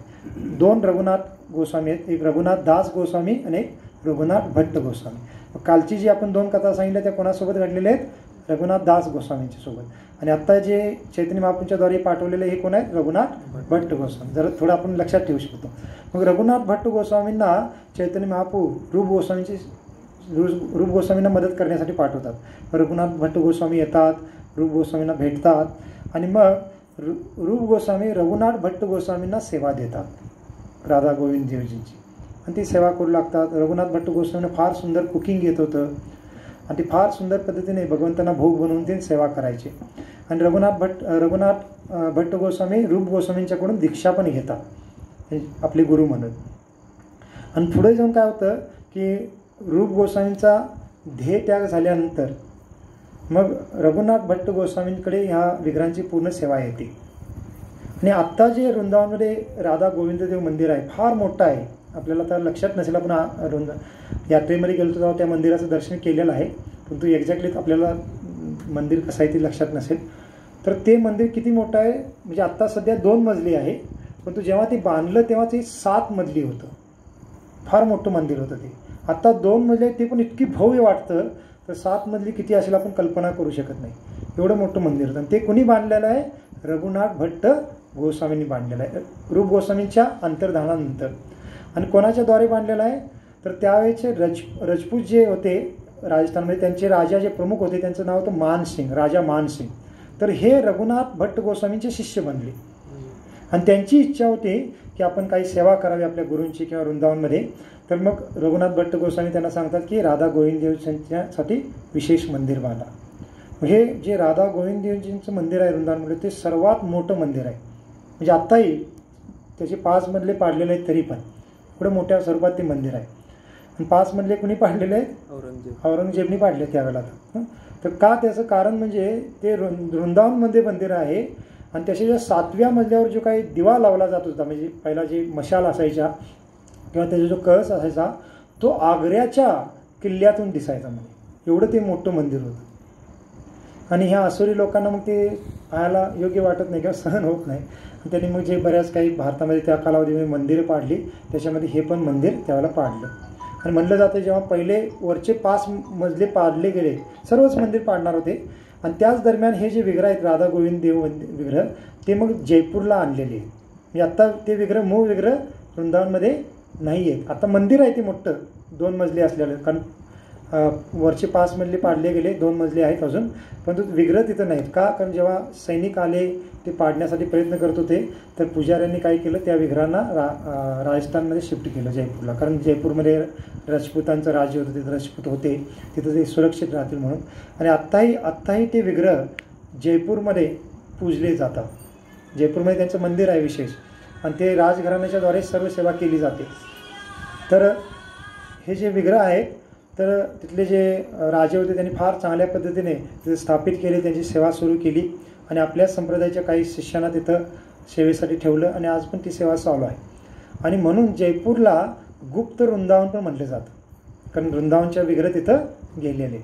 2 रघुनाथ गोस्वामी आहेत, एक रघुनाथ दास गोस्वामी आणि एक रघुनाथ भट्ट गोस्वामी. कालची जी आपण 2 कथा सांगितल्या त्या कोणासोबत घडलेल्या आहेत, रघुनाथ दास गोस्वामींच्या सोबत. आणि आता जे चैतन्य महाप्रभूंच्या द्वारे पाठवलेले हे कोण आहेत, रघुनाथ भट्ट गोस्वामी. जरा थोडं आपण लक्षात ठेवू शकतो. मग रघुनाथ भट्ट गोस्वामींना चैतन्य महाप्रभू रूप गोस्वामींना मदत करण्यासाठी पाठवतात. रघुनाथ भट्ट गोस्वामी येतात, रूप गोस्वामींना भेटतात. आणि मग रूप गोस्वामी रघुनाथ भट्ट गोस्वामींना सेवा देतात राधा गोविंद देवजींची, आणि ती सेवा करू लागतात. रघुनाथ भट्ट गोस्वामींना फार सुंदर कुकिंग येत होतं. आणि ते फार सुंदर पद्धतीने भगवंतांना भोग बनवून ते सेवा करायचे. आणि रघुनाथ भट्ट गोस्वामी रूप गोस्वामींच्याकडून दीक्षा पण घेतात आपले गुरु म्हणून. आणि पुढे जाऊन काय होतं की रूप गोस्वामींचा ध्येय त्याग झाल्यानंतर मग रघुनाथ भट्ट गोस्वामींकडे ह्या विग्रहांची पूर्ण सेवा येते. आणि आत्ता जे वृंदावनमध्ये राधा गोविंददेव मंदिर आहे फार मोठं आहे. आपल्याला तर लक्षात नसेल, आपण यात्रेमध्ये गेलो तेव्हा त्या मंदिराचं दर्शन केलेलं आहे, परंतु एक्झॅक्टली आपल्याला मंदिर कसं आहे ते लक्षात नसेल. तर ते मंदिर किती मोठं आहे म्हणजे आत्ता सध्या 2 मजली आहे, परंतु जेव्हा ते बांधलं तेव्हा ते 7 मजली होतं. फार मोठं मंदिर होतं ते. आत्ता 2 मजले ते पण इतकी भव्य वाटतं, तर 7 मजली किती असेल आपण कल्पना करू शकत नाही, एवढं मोठं मंदिर होतं. आणि ते कोणी बांधलेलं आहे? रघुनाथ भट्ट गोस्वामींनी बांधलेलं आहे, रूप गोस्वामींच्या अंतर्धानानंतर. आणि कोणाच्याद्वारे बांधलेलं आहे? तर त्यावेळेचे राजपूत जे होते राजस्थानमध्ये, त्यांचे राजा जे प्रमुख होते त्यांचं नाव होतं मानसिंग, राजा मानसिंग. तर हे रघुनाथ भट्ट गोस्वामींचे शिष्य बनले. आणि त्यांची इच्छा होती की आपण काही सेवा करावी आपल्या गुरूंची किंवा वृंदावनमध्ये. तर मग रघुनाथ भट्ट गोस्वामी त्यांना सांगतात की राधा गोविंददेवजींच्यासाठी विशेष मंदिर बांधा. हे जे राधा गोविंददेवजींचं मंदिर आहे वृंदावनमध्ये ते सर्वात मोठं मंदिर आहे. म्हणजे आत्ताही त्याचे 5 मजले पाडलेले आहेत, तरी पण एवढं मोठ्या स्वरूपात ते मंदिर आहे. आणि 5 मजले कुणी पाडलेले आहेत? औरंगजेबनी पाडले त्यावेळेला. तर का? त्याचं कारण म्हणजे ते वृंदावनमध्ये मंदिर आहे आणि त्याच्या 7व्या मजल्यावर जो काही दिवा लावला जात होता, म्हणजे पहिला जे मशाल असायच्या किंवा त्याचा जो कळस असायचा तो आग्र्याच्या किल्ल्यातून दिसायचा. म्हणजे एवढं ते मोठं मंदिर होतं. आणि ह्या असुरी लोकांना मग ते पाहायला योग्य वाटत नाही किंवा सहन होत नाही. त्यांनी मग जे बऱ्याच काही भारतामध्ये त्या कालावधीमध्ये मंदिरं पाडली, त्याच्यामध्ये हे पण मंदिर त्यावेळेला पाडलं. आणि म्हणलं जातं जेव्हा पहिले वरचे 5 मजले पाडले गेले, सर्वच मंदिर पाडणार होते. आणि त्याच दरम्यान हे जे विग्रह आहेत राधा गोविंद देव विग्रह ते मग जयपूरला आणलेले आहेत. म्हणजे आत्ता ते विग्रह मूळ विग्रह वृंदावनमध्ये नाही आहेत. आता मंदिर आहे ते मोठं 2 मजले असलेलं, कारण वरचे 5 मजले पाडले गेले, 2 मजले आहेत अजून, परंतु विग्रह तिथं नाहीत. का? कारण जेव्हा सैनिक आले ते पाडण्यासाठी प्रयत्न करत होते, तर पुजाऱ्यांनी काय केलं, त्या विग्रहांना राजस्थानमध्ये शिफ्ट केलं, जयपूरला. कारण जयपूरमध्ये राजपूतांचं राज्य होतं, तिथं राजपूत होते, तिथं ते सुरक्षित राहतील म्हणून. आणि आत्ताही ते विग्रह जयपूरमध्ये पूजले जातात. जयपूरमध्ये त्यांचं मंदिर आहे विशेष, आणि ते राजघराण्याच्याद्वारे सर्व सेवा केली जाते. तर हे जे विग्रह आहेत, तर तिथले जे राजे होते त्यांनी फार चांगल्या पद्धतीने तिथे स्थापित केले, त्यांची सेवा सुरू केली. आणि आपल्या संप्रदायाच्या काही शिष्यांना तिथं सेवेसाठी ठेवलं, आणि आज पण ती सेवा चालू आहे. आणि म्हणून जयपूरला गुप्त वृंदावन पण म्हटलं जातं, कारण वृंदावनच्या विग्रह तिथं गेलेले.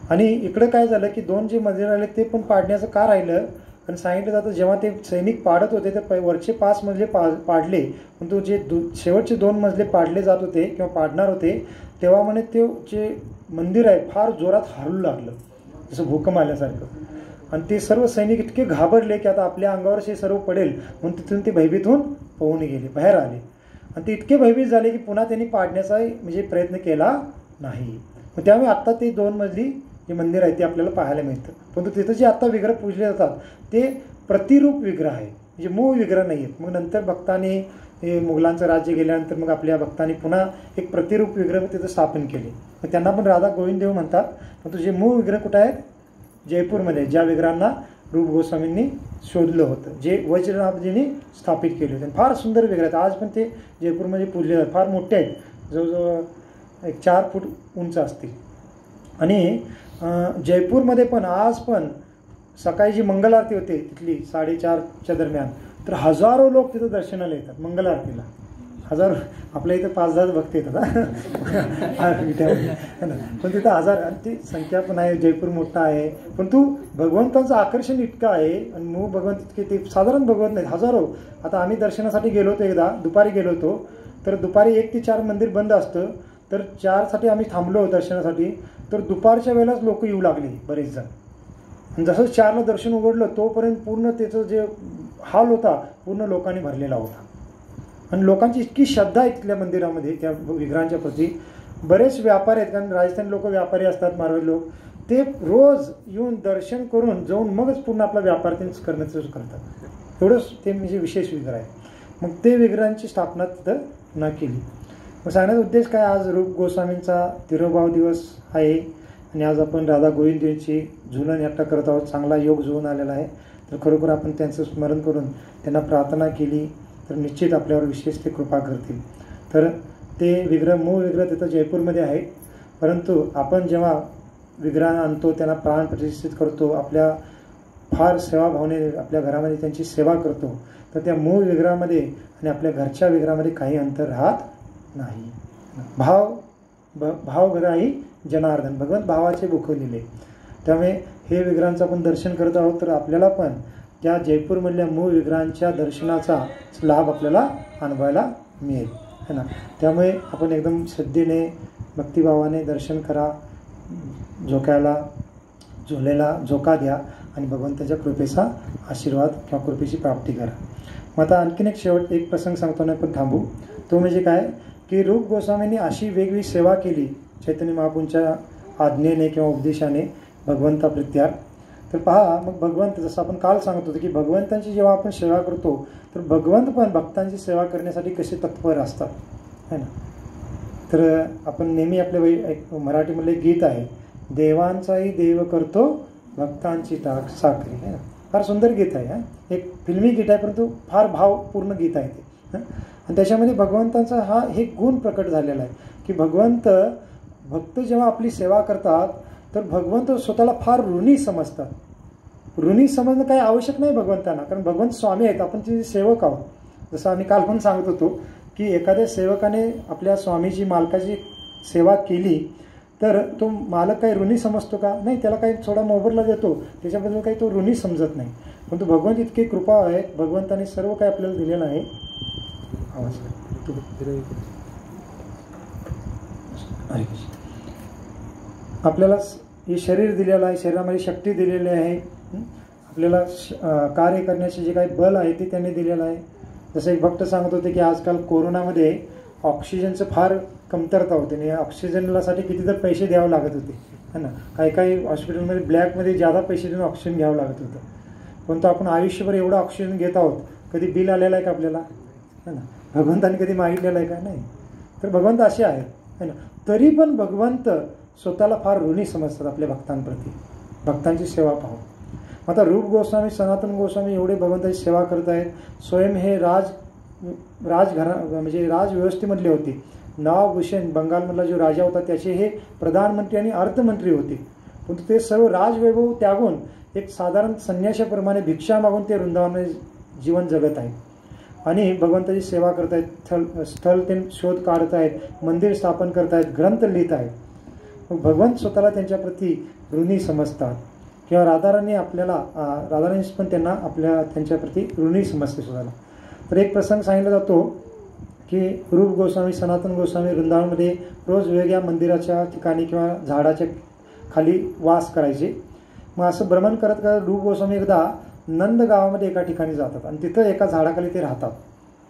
आणि इकडं काय झालं की 2 जे मंदिर राहिले ते पण पाडण्याचं का राहिलं? कारण सांगितलं जातं जेव्हा ते सैनिक पाडत होते तर वरचे 5 मजले पाडले, पण तो जे शेवटचे 2 मजले पाडले जात होते किंवा पाडणार होते, तेव्हा म्हणे ते जे मंदिर आहे फार जोरात हलू लागलं, जसं भूकंप आल्यासारखं. आणि ते सर्व सैनिक इतके घाबरले की आता आपल्या अंगावर हे सर्व पडेल, म्हणून तिथून ते भयभीत होऊन पळून गेले, बाहेर आले. आणि ते इतके भयभीत झाले की पुन्हा त्यांनी पाडण्याचा म्हणजे प्रयत्न केला नाही. मग त्यामुळे आत्ता ते 2 मजली जे मंदिर आहे ते आपल्याला पाहायला मिळतं. परंतु तिथं जे आत्ता विग्रह पूजले जातात ते प्रतिरूप विग्रह आहे, म्हणजे मूळ विग्रह नाही आहेत. मग नंतर भक्तांनी हे मुघलांचं राज्य गेल्यानंतर मग आपल्या भक्तांनी पुन्हा एक प्रतिरूप विग्रह तिथं स्थापन केले. मग त्यांना पण राधा गोविंद देव म्हणतात. परंतु जे मूळ विग्रह कुठं आहेत? जयपूरमध्ये, ज्या विग्रहांना रूप गोस्वामींनी शोधलं होतं, जे वज्रनाभजींनी स्थापित केले होते. फार सुंदर विग्रह आहेत, आज पण ते जयपूरमध्ये पूजले जातात. फार मोठे आहेत, जवळजवळ 4 फूट उंच असतील. आणि जयपूरमध्ये पण आज पण सकाळी जी मंगल आरती होते तिथली 4:30च्या दरम्यान, तर हजारो लोक तिथं दर्शनाला येतात मंगल आरतीला. हजारो, आपल्या इथं 5,000 भक्त येतात पण तिथं 1000, आणि ती संख्या पण आहे. जयपूर मोठा आहे, परंतु भगवंतांचं आकर्षण इतकं आहे. आणि मूळ भगवंत इतके ते साधारण भगवंत नाहीत, हजारो. आता आम्ही दर्शनासाठी गेलो होतो, एकदा दुपारी गेलो होतो, तर दुपारी 1 ते 4 मंदिर बंद असतं, तर 4साठी आम्ही थांबलो दर्शनासाठी. तर दुपारच्या वेळेलाच लोक येऊ लागले बरेच जण. आणि जसं 4ला दर्शन उघडलं तोपर्यंत पूर्ण त्याचं जे हाल होता पूर्ण लोकांनी भरलेला होता. आणि लोकांची इतकी श्रद्धा आहे तिथल्या मंदिरामध्ये त्या विग्रहांच्या प्रती. बरेच व्यापारी आहेत, कारण राजस्थानी लोक व्यापारी असतात, मारवाडी लोक, ते रोज येऊन दर्शन करून जाऊन मगच पूर्ण आपला व्यापार ते करणं सुरू करतात. एवढंच ते म्हणजे विशेष विग्रह आहे. मग ते विग्रहांची स्थापना तिथं पुन्हा केली. मग सांगण्याचा उद्देश काय, आज रूप गोस्वामींचा तिरोभाव दिवस आहे. आणि आज आपण राधा गोविंद यांची झुलन यात्रा करत आहोत. चांगला योग जुळून आलेला आहे. तर खरोखर आपण त्यांचं स्मरण करून त्यांना प्रार्थना केली तर निश्चित आपल्यावर विशेष ते कृपा करतील. तर ते विग्रह, मूळ विग्रह तिथं जयपूरमध्ये आहे, परंतु आपण जेव्हा विग्रह आणतो त्यांना प्राण प्रतिष्ठित करतो, आपल्या फार सेवाभावने आपल्या घरामध्ये त्यांची सेवा करतो, तर त्या मूळ विग्रहामध्ये आणि आपल्या घरच्या विग्रहामध्ये काही अंतर राहत नाही. भावग्राही जनार्दन, भगवंत भावाचे बुखवलेले. त्यामुळे हे विग्रहांचं आपण दर्शन करत आहोत, तर आपल्याला पण त्या जयपूरमधल्या मूळ विग्रहांच्या दर्शनाचा लाभ आपल्याला अनुभवायला मिळेल, है ना. त्यामुळे आपण एकदम श्रद्धेने भक्तिभावाने दर्शन करा, झोलेला झोका द्या आणि भगवंताच्या कृपेचा आशीर्वाद किंवा कृपेची प्राप्ती करा. मग आता आणखीन एक प्रसंग सांगताना आपण थांबू. तो म्हणजे काय की रूप गोस्वामींनी अशी वेगवेगळी सेवा केली चैतन्य महाप्रभूंच्या आज्ञेने किंवा उपदेशाने भगवंताप्रित्यार. तर पहा, मग भगवंत, जसं आपण काल सांगत होतो की भगवंतांची जेव्हा आपण सेवा करतो तर भगवंत पण भक्तांची सेवा करण्यासाठी कसे तत्पर असतात, है ना. तर आपण नेहमी आपल्या मराठीमधले गीत आहे, देवांचाही देव करतो भक्तांची साखरी, है ना. फार सुंदर गीत आहे. एक फिल्मी गीत आहे, परंतु फार भावपूर्ण गीत आहे ते. आणि त्याच्यामध्ये भगवंतांचा हे गुण प्रकट झालेला आहे की भक्त जेव्हा आपली सेवा करतात तर भगवंत स्वतःला फार ऋणी समजतात. ऋणी समजणं काही आवश्यक नाही भगवंतांना, कारण भगवंत स्वामी आहेत, आपण तिचे सेवक आहोत. जसं आम्ही काल पण सांगत होतो की एखाद्या सेवकाने आपल्या स्वामीची, मालकाची सेवा केली तर तो मालक काही ऋणी समजतो का? नाही, त्याला काही थोडा मोबदला देतो, त्याच्याबद्दल काही तो ऋणी समजत नाही. परंतु भगवंत इतके कृपा आहेत, भगवंताने सर्व काही आपल्याला दिलेलं आहे. आपल्याला हे शरीर दिलेलं आहे, शरीरामध्ये शक्ती दिलेली आहे, आपल्याला कार्य करण्याचे जे काही बल आहे ते त्यांनी दिलेलं आहे. जसं एक भक्त सांगत होते की आजकाल कोरोनामध्ये ऑक्सिजनचं फार कमतरता होते आणि ऑक्सिजनसाठी किती तर पैसे द्यावे लागत होते, है ना. काही हॉस्पिटलमध्ये ब्लॅकमध्ये जादा पैसे देऊन ऑक्सिजन घ्यावं लागत होतं. परंतु आपण आयुष्यभर एवढं ऑक्सिजन घेत आहोत, कधी बिल आलेलं आहे का आपल्याला, है ना. भगवंताने कधी मागितलेलं आहे का? नाही. तर भगवंत असे आहेत, है ना. तरी पण भगवंत स्वतःला फार ऋणी समजतात आपल्या भक्तांप्रती, भक्तांची सेवा पाहून. आता रूप गोस्वामी, सनातन गोस्वामी एवढे भगवंताची सेवा करत आहेत. स्वयं हे राजघरा म्हणजे राजव्यवस्थेमधले होते. नवाबभूषण बंगालमधला जो राजा होता त्याचे हे प्रधानमंत्री आणि अर्थमंत्री होते. परंतु ते सर्व राजवैभव त्यागून एक साधारण संन्याशाप्रमाणे भिक्षा मागून ते वृंदावनामध्ये जीवन जगत आहेत आणि भगवंताची सेवा करत आहेत. स्थल ते शोध काढत आहेत, मंदिर स्थापन करत आहेत, ग्रंथ लिहित आहेत. मग भगवंत स्वतःला त्यांच्याप्रती ऋणी समजतात किंवा राधाराणी पण त्यांना त्यांच्याप्रती ऋणी समजते स्वतःला. तर एक प्रसंग सांगितला जातो की रूप गोस्वामी, सनातन गोस्वामी वृंदावनमध्ये रोज वेगळ्या मंदिराच्या ठिकाणी किंवा झाडाच्या खाली वास करायचे. मग असं भ्रमण करत करत रूप गोस्वामी एकदा नंद गावामध्ये एका ठिकाणी जातात आणि तिथं एका झाडाखाली ते राहतात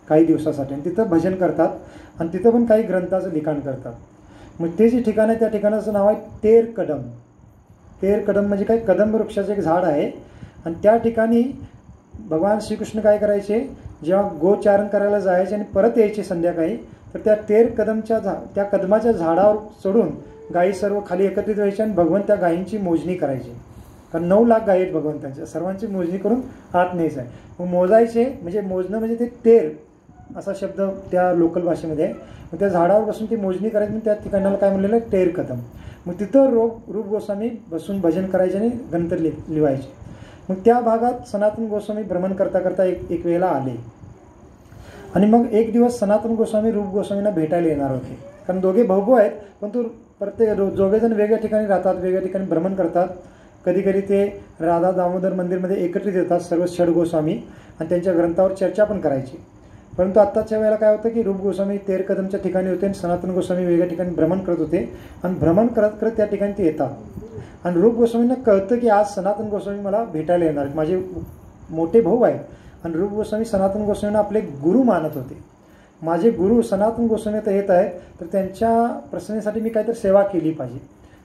काही दिवसासाठी आणि तिथं भजन करतात आणि तिथं पण काही ग्रंथाचं लिखाण करतात. मग ते जे ठिकाण आहे त्या ठिकाणाचं नाव आहे तेर कदम. तेर कदम म्हणजे काय, कदंब वृक्षाचं एक झाड आहे. आणि त्या ठिकाणी भगवान श्रीकृष्ण काय करायचे, जेव्हा गोचारण करायला जायचे आणि परत यायचे संध्याकाळी, तर त्या त्या कदमाच्या झाडावर चढून गायी सर्व खाली एकत्रित व्हायच्या आणि भगवंत त्या गायींची मोजणी करायची. कारण 9 लाख गायी आहेत भगवंतांच्या, सर्वांची मोजणी करून हात न्यायचा आहे. मग मोजायचे, म्हणजे मोजणं म्हणजे ते तेर असा शब्द त्या लोकल भाषेमध्ये आहे. मग त्या झाडावर बसून ती मोजणी करायची. त्या ठिकाणाला काय म्हणलेलं आहे, तेर कदम. मग तिथं रूप गोस्वामी बसून भजन करायचे आणि ग्रंथ लिहायचे. मग त्या भागात सनातन गोस्वामी भ्रमण करता करता एक वेळेला आले आणि मग एक दिवस सनातन गोस्वामी रूप गोस्वामींना भेटायला येणार होते. कारण दोघे भाऊ आहेत, पण प्रत्येक दोघेजण वेगळ्या ठिकाणी राहतात, वेगळ्या ठिकाणी भ्रमण करतात. कधी कधी ते राधा दामोदर मंदिरमध्ये एकत्रित येतात सर्व षड गोस्वामी आणि त्यांच्या ग्रंथावर चर्चा पण करायची. परंतु आत्ताच्या वेळेला काय होतं की रूप गोस्वामी तेर कदमच्या ठिकाणी होते आणि सनातन गोस्वामी वेगळ्या ठिकाणी भ्रमण करत होते आणि भ्रमण करत करत त्या ठिकाणी ते येतात आणि रूप गोस्वामींना कळतं की आज सनातन गोस्वामी मला भेटायला येणार आहेत, माझे मोठे भाऊ आहेत. आणि रूप गोस्वामी सनातन गोस्वामींना आपले गुरु मानत होते. माझे गुरु सनातन गोस्वामी आता येत आहेत, तर त्यांच्या प्रसन्नेसाठी मी काहीतरी सेवा केली पाहिजे.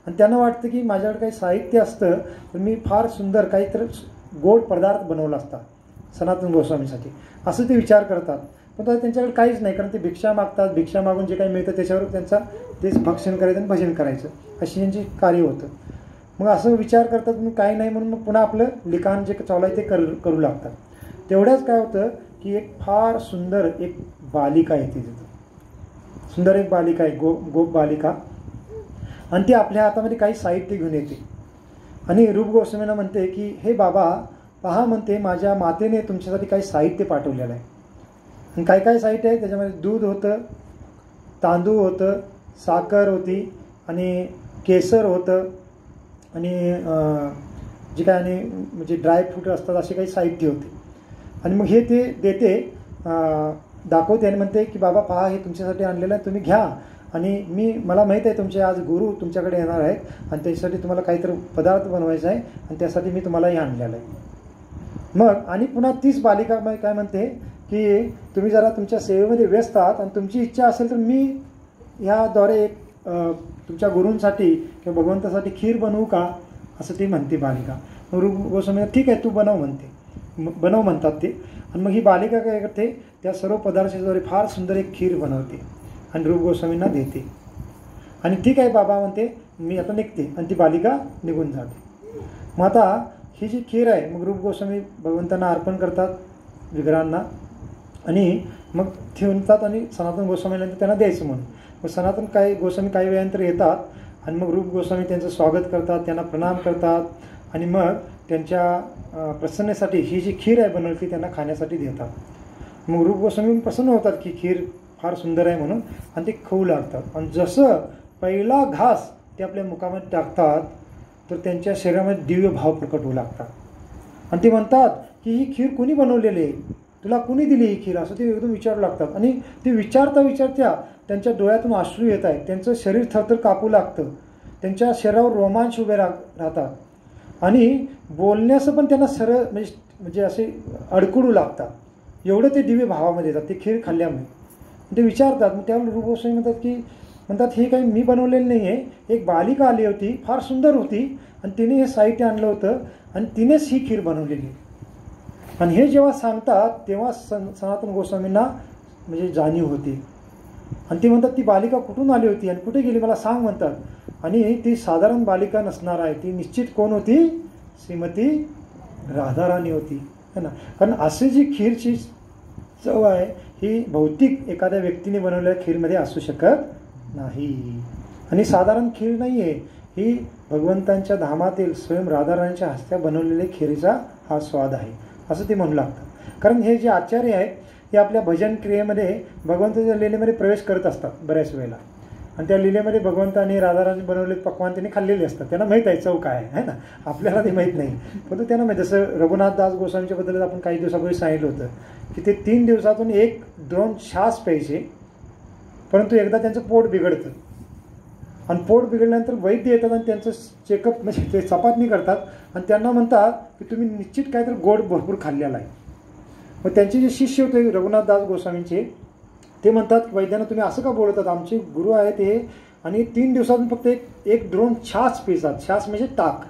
आणि त्यांना वाटतं की माझ्याकडे काही साहित्य असतं तर मी फार सुंदर काहीतरी गोड पदार्थ बनवला असता सनातन गोस्वामीसाठी, असं ते विचार करतात. पण त्यांच्याकडे काहीच नाही, कारण ते भिक्षा मागतात. भिक्षा मागून जे काही मिळतं त्याच्यावर तेच भक्षण करायचं आणि भजन करायचं, अशी त्यांची कार्य होतं. मग असं विचार करतात मग काही नाही म्हणून मग पुन्हा आपलं लिखाण जे चालू आहे ते करू लागतात. तेवढ्याच काय होतं की एक फार सुंदर एक बालिका येते तिथं, सुंदर एक बालिका आहे, गोप बालिका, आणि ती आपल्या हातामध्ये काही साहित्य घेऊन येते आणि रूप गोस्वामींना म्हणते की हे बाबा पहा, म्हणते माझ्या मातेने तुमच्यासाठी काही साहित्य पाठवलेलं आहे. आणि काय काय साहित्य आहे त्याच्यामध्ये दूध होतं, तांदूळ होतं, साखर होती आणि केसर होतं आणि जे काय आणि म्हणजे ड्रायफ्रूट असतात असे काही साहित्य होते. आणि मग हे ते देते, दाखवते आणि म्हणते की बाबा पहा हे तुमच्यासाठी आणलेलं आहे, तुम्ही घ्या. आणि मला माहीत आहे तुमचे आज गुरु तुमच्याकडे येणार आहेत आणि त्याच्यासाठी तुम्हाला काहीतरी पदार्थ बनवायचा आहे आणि त्यासाठी मी तुम्हाला हे आणलेलं आहे. मग आणि पुन्हा तीच बालिका काय म्हणते की तुम्ही जरा तुमच्या सेवेमध्ये व्यस्त आहात आणि तुमची इच्छा असेल तर मी ह्याद्वारे एक तुमच्या गुरूंसाठी किंवा भगवंतासाठी खीर बनवू का, असं ती म्हणते बालिका. मग रूप गोस्वामी ठीक आहे तू बनव म्हणते, बनव म्हणतात ते. आणि मग ही बालिका काय करते, त्या सर्व पदार्थाद्वारे फार सुंदर एक खीर बनवते आणि रूप गोस्वामींना देते. आणि ठीक आहे बाबा म्हणते मी आता निघते, आणि ती बालिका निघून जाते. मग आता ही जी खीर आहे मग रूप गोस्वामी भगवंतांना अर्पण करतात विग्रहांना आणि मग ठेवतात आणि सनातन गोस्वामीला त्यांना द्यायचं म्हणून. मग सनातन गोस्वामी काही वेळानंतर येतात आणि मग रूप गोस्वामी त्यांचं स्वागत करतात, त्यांना प्रणाम करतात आणि मग त्यांच्या प्रसन्नेसाठी ही जी खीर आहे बनवली त्यांना खाण्यासाठी देतात. मग रूप गोस्वामी प्रसन्न होतात की खीर फार सुंदर आहे म्हणून आणि ते खाऊ लागतात. आणि जसं पहिला घास ते आपल्या मुखामध्ये टाकतात तर त्यांच्या शरीरामध्ये दिव्य भाव प्रकट होऊ लागतात आणि ते म्हणतात की ही खीर कुणी बनवलेली आहे, तुला कुणी दिली ही खीर, असं ते एकदम विचारू लागतात. आणि ते विचारता विचारत्या त्यांच्या डोळ्यातून अश्रू येत आहेत, त्यांचं शरीर थरथर कापू लागतं, त्यांच्या शरीरावर रोमांच उभे राहतात आणि बोलण्याचं पण त्यांना सरळ म्हणजे असे अडकुडू लागतात, एवढं ते दिव्य भावामध्ये येतात ते खीर खाल्ल्यामुळे. ते विचारतात. मग त्यावेळी रूप गोस्वामी म्हणतात हे काही मी बनवलेलं नाही आहे, एक बालिका आली होती फार सुंदर होती आणि तिने हे साहित्य आणलं होतं आणि तिनेच ही खीर बनवलेली. आणि हे जेव्हा सांगतात तेव्हा सनातन गोस्वामींना म्हणजे जाणीव होती आणि ते म्हणतात ती बालिका कुठून आली होती आणि कुठे गेली मला सांग म्हणतात. आणि ती साधारण बालिका नसणार आहे, ती निश्चित कोण होती, श्रीमती राधाराणी होती है ना. कारण अशी जी खीरची चव आहे ही भौतिक एखाद्या व्यक्तीने बनवलेल्या खीरमध्ये असू शकत नाही. आणि साधारण खीर नाही आहे, ही भगवंतांच्या धामातील स्वयं राधाराणीच्या हस्त्या बनवलेल्या खीरीचा हा स्वाद आहे असं ते म्हणू लागतं. कारण हे जे आचार्य आहेत हे आपल्या भजन क्रियेमध्ये भगवंताच्या लीलेमध्ये प्रवेश करत असतात बऱ्याच वेळेला आणि त्या लीलेमध्ये भगवंतांनी राधाराणी बनवलेले पक्वान त्यांनी खाल्लेले असतात, त्यांना माहीत आहे चव काय आहे ना, आपल्याला ते माहीत नाही परंतु त्यांना माहीत. जसं रघुनाथ दास गोस्वामीच्या बद्दल आपण काही दिवसापूर्वी सांगितलं होतं की ते 3 दिवसातून 1-2 श्वास प्यायचे, परंतु एकदा त्यांचं पोट बिघडतं आणि पोट बिघडल्यानंतर वैद्य येतात आणि त्यांचं चेकअप म्हणजे ते तपासणी करतात आणि त्यांना म्हणतात की तुम्ही निश्चित काहीतरी गोड भरपूर खाल्लेला आहे. मग त्यांचे जे शिष्य होते रघुनाथ दास गोस्वामींचे ते म्हणतात वैद्यांना तुम्ही असं का बोलतात, आमचे गुरु आहेत हे आणि 3 दिवसातून फक्त 1-2 छास पितात, छास म्हणजे ताक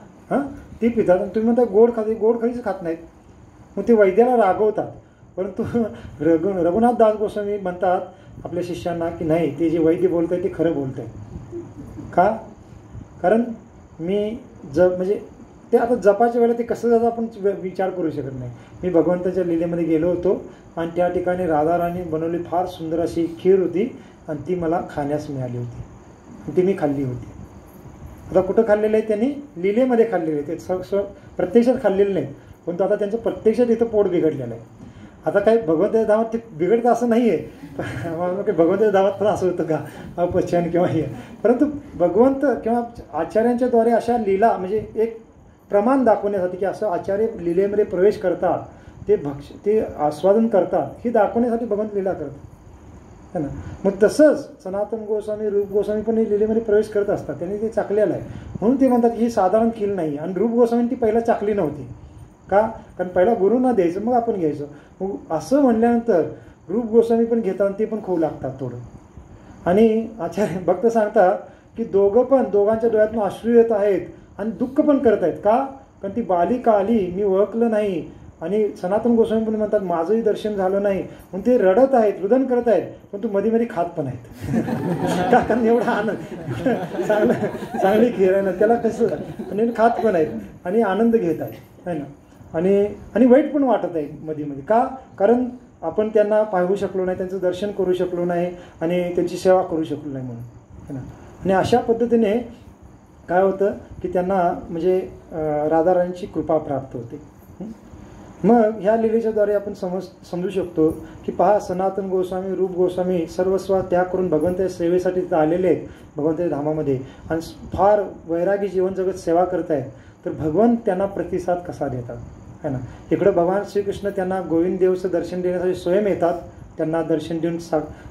ते पितात आणि तुम्ही म्हणता गोड कधीच खात नाहीत. मग ते वैद्याला रागवतात. परंतु रघुनाथ दास गोस्वामी म्हणतात आपल्या शिष्यांना की नाही, ते जे वैद्य बोलत आहे ते खरं बोलत आहे. का, कारण मी म्हणजे ते आता जपाच्या वेळेला ते कसं जातं आपण विचार करू शकत नाही. मी भगवंताच्या लीलेमध्ये गेलो होतो आणि त्या ठिकाणी राधाराणी बनवली फार सुंदर अशी खीर होती आणि ती मला खाण्यास मिळाली होती आणि ती मी खाल्ली होती. आता कुठं खाल्लेलं आहे त्यांनी, लीलेमध्ये खाल्लेले, ते प्रत्यक्षात खाल्लेलं नाही, परंतु आता त्यांचं प्रत्यक्षात इथं पोट बिघडलेलं आहे. आता काही भगवंताच्या धावात ते बिघडतं असं नाही आहे, भगवंताच्या धावात पण असं होतं का अपचन किंवा हे, परंतु भगवंत किंवा आचार्यांच्या द्वारे अशा लीला म्हणजे एक प्रमाण दाखवण्यासाठी की असं आचार्य लीलेमध्ये प्रवेश करतात, ते आस्वादन करतात हे दाखवण्यासाठी भगवंत लीला करतात है ना. मग तसंच सनातन गोस्वामी रूप गोस्वामी पण लीलेमध्ये प्रवेश करत असतात, त्यांनी ते चाकलेलं आहे म्हणून ते म्हणतात की ही साधारण खीर नाही. आणि रूप गोस्वामी ती पहिला चाकली नव्हती का, कारण पहिला गुरुंना द्यायचं मग आपण घ्यायचं. मग असं म्हणल्यानंतर रूप गोस्वामी पण घेतात आणि ते पण खाऊ लागतात थोडं. आणि आचार्य भक्त सांगतात की दोघांच्या डोळ्यातून अश्रू येत आहेत आणि दुःख पण करत आहेत. का, कारण ती बालिका आली, मी ओळखलं नाही आणि सनातन गोस्वामी पण म्हणतात माझंही दर्शन झालं नाही, म्हणून ते रडत आहेत, रुदन करत आहेत, पण तू मध्ये मध्ये खात पण आहेत. कारण एवढा आनंद, चांगली खीर आहे ना, त्याला कसं आणि खात पण आहेत आणि आनंद घेत आहेत है ना. आणि वाईट पण वाटत आहे मध्ये मध्ये. का? कारण आपण त्यांना पाहू शकलो नाही, त्यांचं दर्शन करू शकलो नाही आणि त्यांची सेवा करू शकलो नाही म्हणून है ना. आणि अशा पद्धतीने काय होतं की त्यांना म्हणजे राधाराणीची कृपा प्राप्त होते. मग ह्या लीलेच्याद्वारे आपण समजू शकतो की पहा, सनातन गोस्वामी, रूप गोस्वामी सर्वस्व त्याग करून भगवंताच्या सेवेसाठी तिथं आलेले आहेत भगवंताच्या धामामध्ये आणि फार वैरागी जीवन जगत सेवा करत आहेत. तर भगवंत त्यांना प्रतिसाद कसा देतात है ना. इकडं भगवान श्रीकृष्ण त्यांना गोविंद देवचं दर्शन देण्यासाठी स्वयं येतात, त्यांना दर्शन देऊन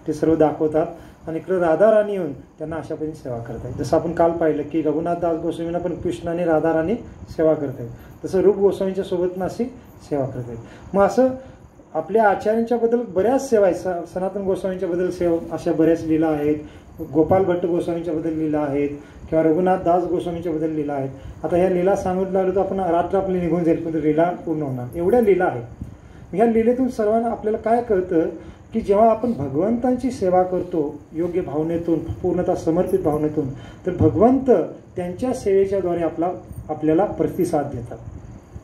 ते सर्व दाखवतात आणि इकडं राधाराणी येऊन त्यांना अशा पद्धतीने सेवा करतात. जसं आपण काल पाहिलं की रघुनाथ दास गोस्वामींना पण कृष्ण आणि राधाराणी सेवा करत आहेत, तसं रूप गोस्वामींच्या सोबत अशी सेवा करत आहेत. मग असं आपल्या आचार्यांच्याबद्दल बऱ्याच सेवा आहेत. सनातन गोस्वामींच्याबद्दल सेवा अशा बऱ्याच लीला आहेत, गोपाल भट्ट गोस्वामींच्याबद्दल लीला आहेत किंवा रघुनाथ दास गोस्वामींच्याबद्दल लीला आहेत. आता ह्या लीला सांगत लागलो तर आपण रात्र आपली निघून जाईल, पण लीला पूर्ण होणार, एवढ्या लीला आहेत. ह्या लीलेतून सर्वांना आपल्याला काय कळतं की जेव्हा आपण भगवंतांची सेवा करतो योग्य भावनेतून, पूर्णतः समर्पित भावनेतून, तर भगवंत त्यांच्या सेवेच्याद्वारे आपल्याला प्रतिसाद देतात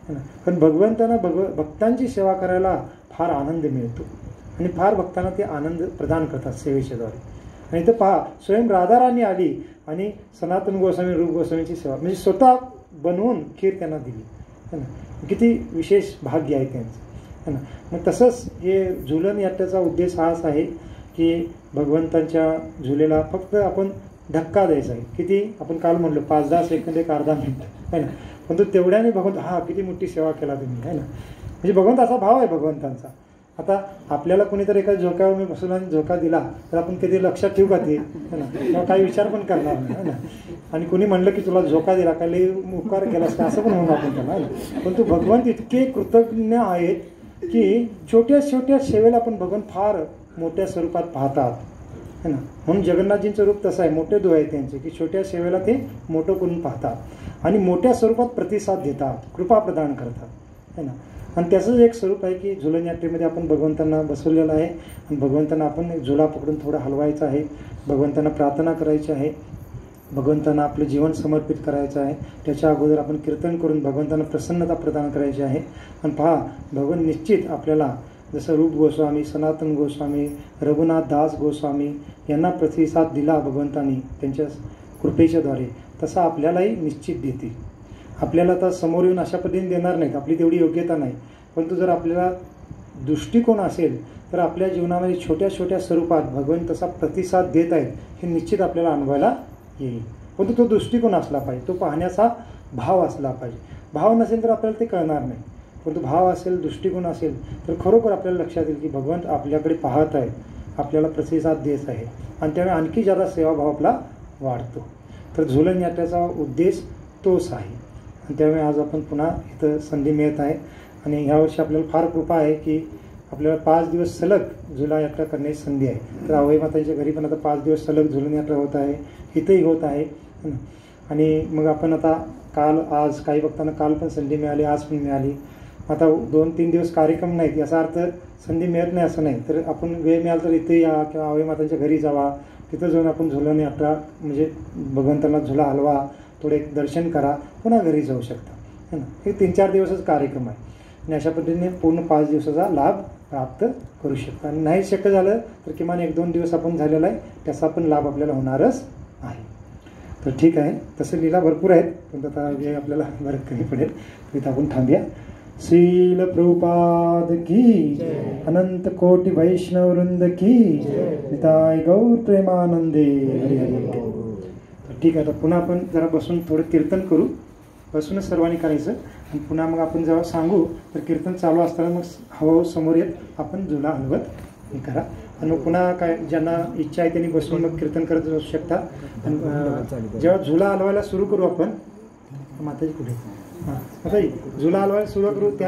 है ना. कारण भगवंतांना भक्तांची सेवा करायला फार आनंद मिळतो आणि फार भक्तांना ते आनंद प्रदान करतात सेवेच्याद्वारे. आणि इथं पहा, स्वयं राधाराणी आली आणि सनातन गोस्वामी, रूप गोस्वामीची सेवा म्हणजे स्वतः बनवून खीर त्यांना दिली है ना. किती विशेष भाग्य आहे त्यांचं है ना. मग तसंच हे झुलन यात्रेचा उद्देश हाच आहे की भगवंतांच्या झुलेला फक्त आपण धक्का द्यायचा आहे. किती आपण काल म्हणलो 5-10 सेकंद, एक अर्धा मिनिट है ना, पण तो तेवढ्याने भगवंत हा किती मोठी सेवा केला तुम्ही है ना. म्हणजे भगवंत असा भाव आहे भगवंतांचा. आता आपल्याला कोणीतरी एका झोक्यावर मी बसून आणि झोका दिला तर आपण कधी लक्षात ठेवू का ते है ना, किंवा काही विचार पण करणार नाही है ना. आणि कोणी म्हणलं की तुला झोका दिला का लई उपकार केलास का असं पण म्हणू आपण त्याला है ना. पण तो भगवंत इतके कृतज्ञ आहेत की छोट्या छोट्या सेवेला पण भगवान फार मोठ्या स्वरूपात पाहतात है ना. म्हणून जगन्नाथजींचं रूप तसं आहे, मोठे डोळे आहेत त्यांचे की छोट्या सेवेला ते मोठं करून पाहतात आणि मोठ्या स्वरूपात प्रतिसाद देतात, कृपा प्रदान करतात है ना. आणि त्याचंच एक स्वरूप आहे की झुलन यात्रेमध्ये आपण भगवंतांना बसवलेलं आहे आणि भगवंतांना आपण झुला पकडून थोडं हलवायचं आहे, भगवंतांना प्रार्थना करायची आहे, भगवंतांना आपलं जीवन समर्पित करायचं आहे. त्याच्या अगोदर आपण कीर्तन करून भगवंतांना प्रसन्नता प्रदान करायची आहे. आणि पहा, भगवान निश्चित आपल्याला जसं रूप गोस्वामी, सनातन गोस्वामी, रघुनाथ दास गोस्वामी यांना प्रतिसाद दिला भगवंतांनी त्यांच्या कृपेच्याद्वारे, तसा आपल्यालाही निश्चित देतील. आपल्याला आता समोर येऊन अशा पद्धतीने देणार नाहीत, आपली तेवढी योग्यता नाही. परंतु जर आपल्याला दृष्टिकोन असेल तर आपल्या जीवनामध्ये छोट्या छोट्या स्वरूपात भगवान तसा प्रतिसाद देत आहेत हे निश्चित आपल्याला अनुभवायला येईल. परंतु तो दृष्टिकोन असला पाहिजे, तो पाहण्याचा भाव असला पाहिजे. भाव नसेल तर आपल्याला ते कळणार नाही, परंतु भाव असेल, दृष्टिकोन असेल तर खरोखर आपल्याला लक्षात येईल की भगवंत आपल्याकडे पाहत आहे, आपल्याला प्रतिसाद देत आहे आणि त्यामुळे आणखी जादा सेवाभाव आपला वाढतो. तर झुलन यात्रेचा उद्देश तोच आहे आणि त्यामुळे आज आपण पुन्हा इथं संधी मिळत आहे. आणि ह्यावर्षी आपल्याला फार कृपा आहे की आपल्याला 5 दिवस सलग झुला यात्रा करण्याची संधी आहे. तर अवय मातांच्या घरी पण आता 5 दिवस सलग झुलन यात्रा होत आहे, इथंही होत आहे. आणि मग आपण आता काल, आज काही भक्तांना काल पण संधी मिळाली, आज पण मिळाली. आता 2-3 दिवस कार्यक्रम नाहीत, याचा अर्थ संधी मिळत नाही असं नाही. तर आपण वेळ मिळाला तर इथे या किंवा अवय मातांच्या घरी जावा, तिथं जाऊन आपण झुलन यात्रा म्हणजे भगवंतांना झुला हलवा, थोडे दर्शन करा, पुन्हा घरी जाऊ शकता है ना. हे 3-4 दिवसच कार्यक्रम आहे आणि अशा पद्धतीने पूर्ण 5 दिवसाचा लाभ प्राप्त करू शकता. आणि नाही शक्य झालं तर किमान 1-2 दिवस आपण झालेला आहे, त्याचा पण लाभ आपल्याला होणारच आहे. तर ठीक आहे, तसं लीला भरपूर आहेत, पण आता वेळ आपल्याला बरं कमी पडेल, तिथं आपण थांबूया. श्रील प्रभुपाद की, अनंत कोटी वैष्णव वृंद की, निताय गौर प्रेमानंदे हरि हरि. ठीक आहे, तर पुन्हा आपण जरा बसून थोडं कीर्तन करू, बसूनच सर्वांनी करायचं आणि पुन्हा मग आपण जेव्हा सांगू तर कीर्तन चालू असताना मग हळूहळू समोर येत आपण झुला हलवत हे करा. आणि मग पुन्हा काय ज्यांना इच्छा आहे त्यांनी बसून मग कीर्तन करत जाऊ शकता. आणि जेव्हा झुला हलवायला सुरू करू आपण, माताजी कुठे, हां आता झुला हलवायला सुरू करू त्या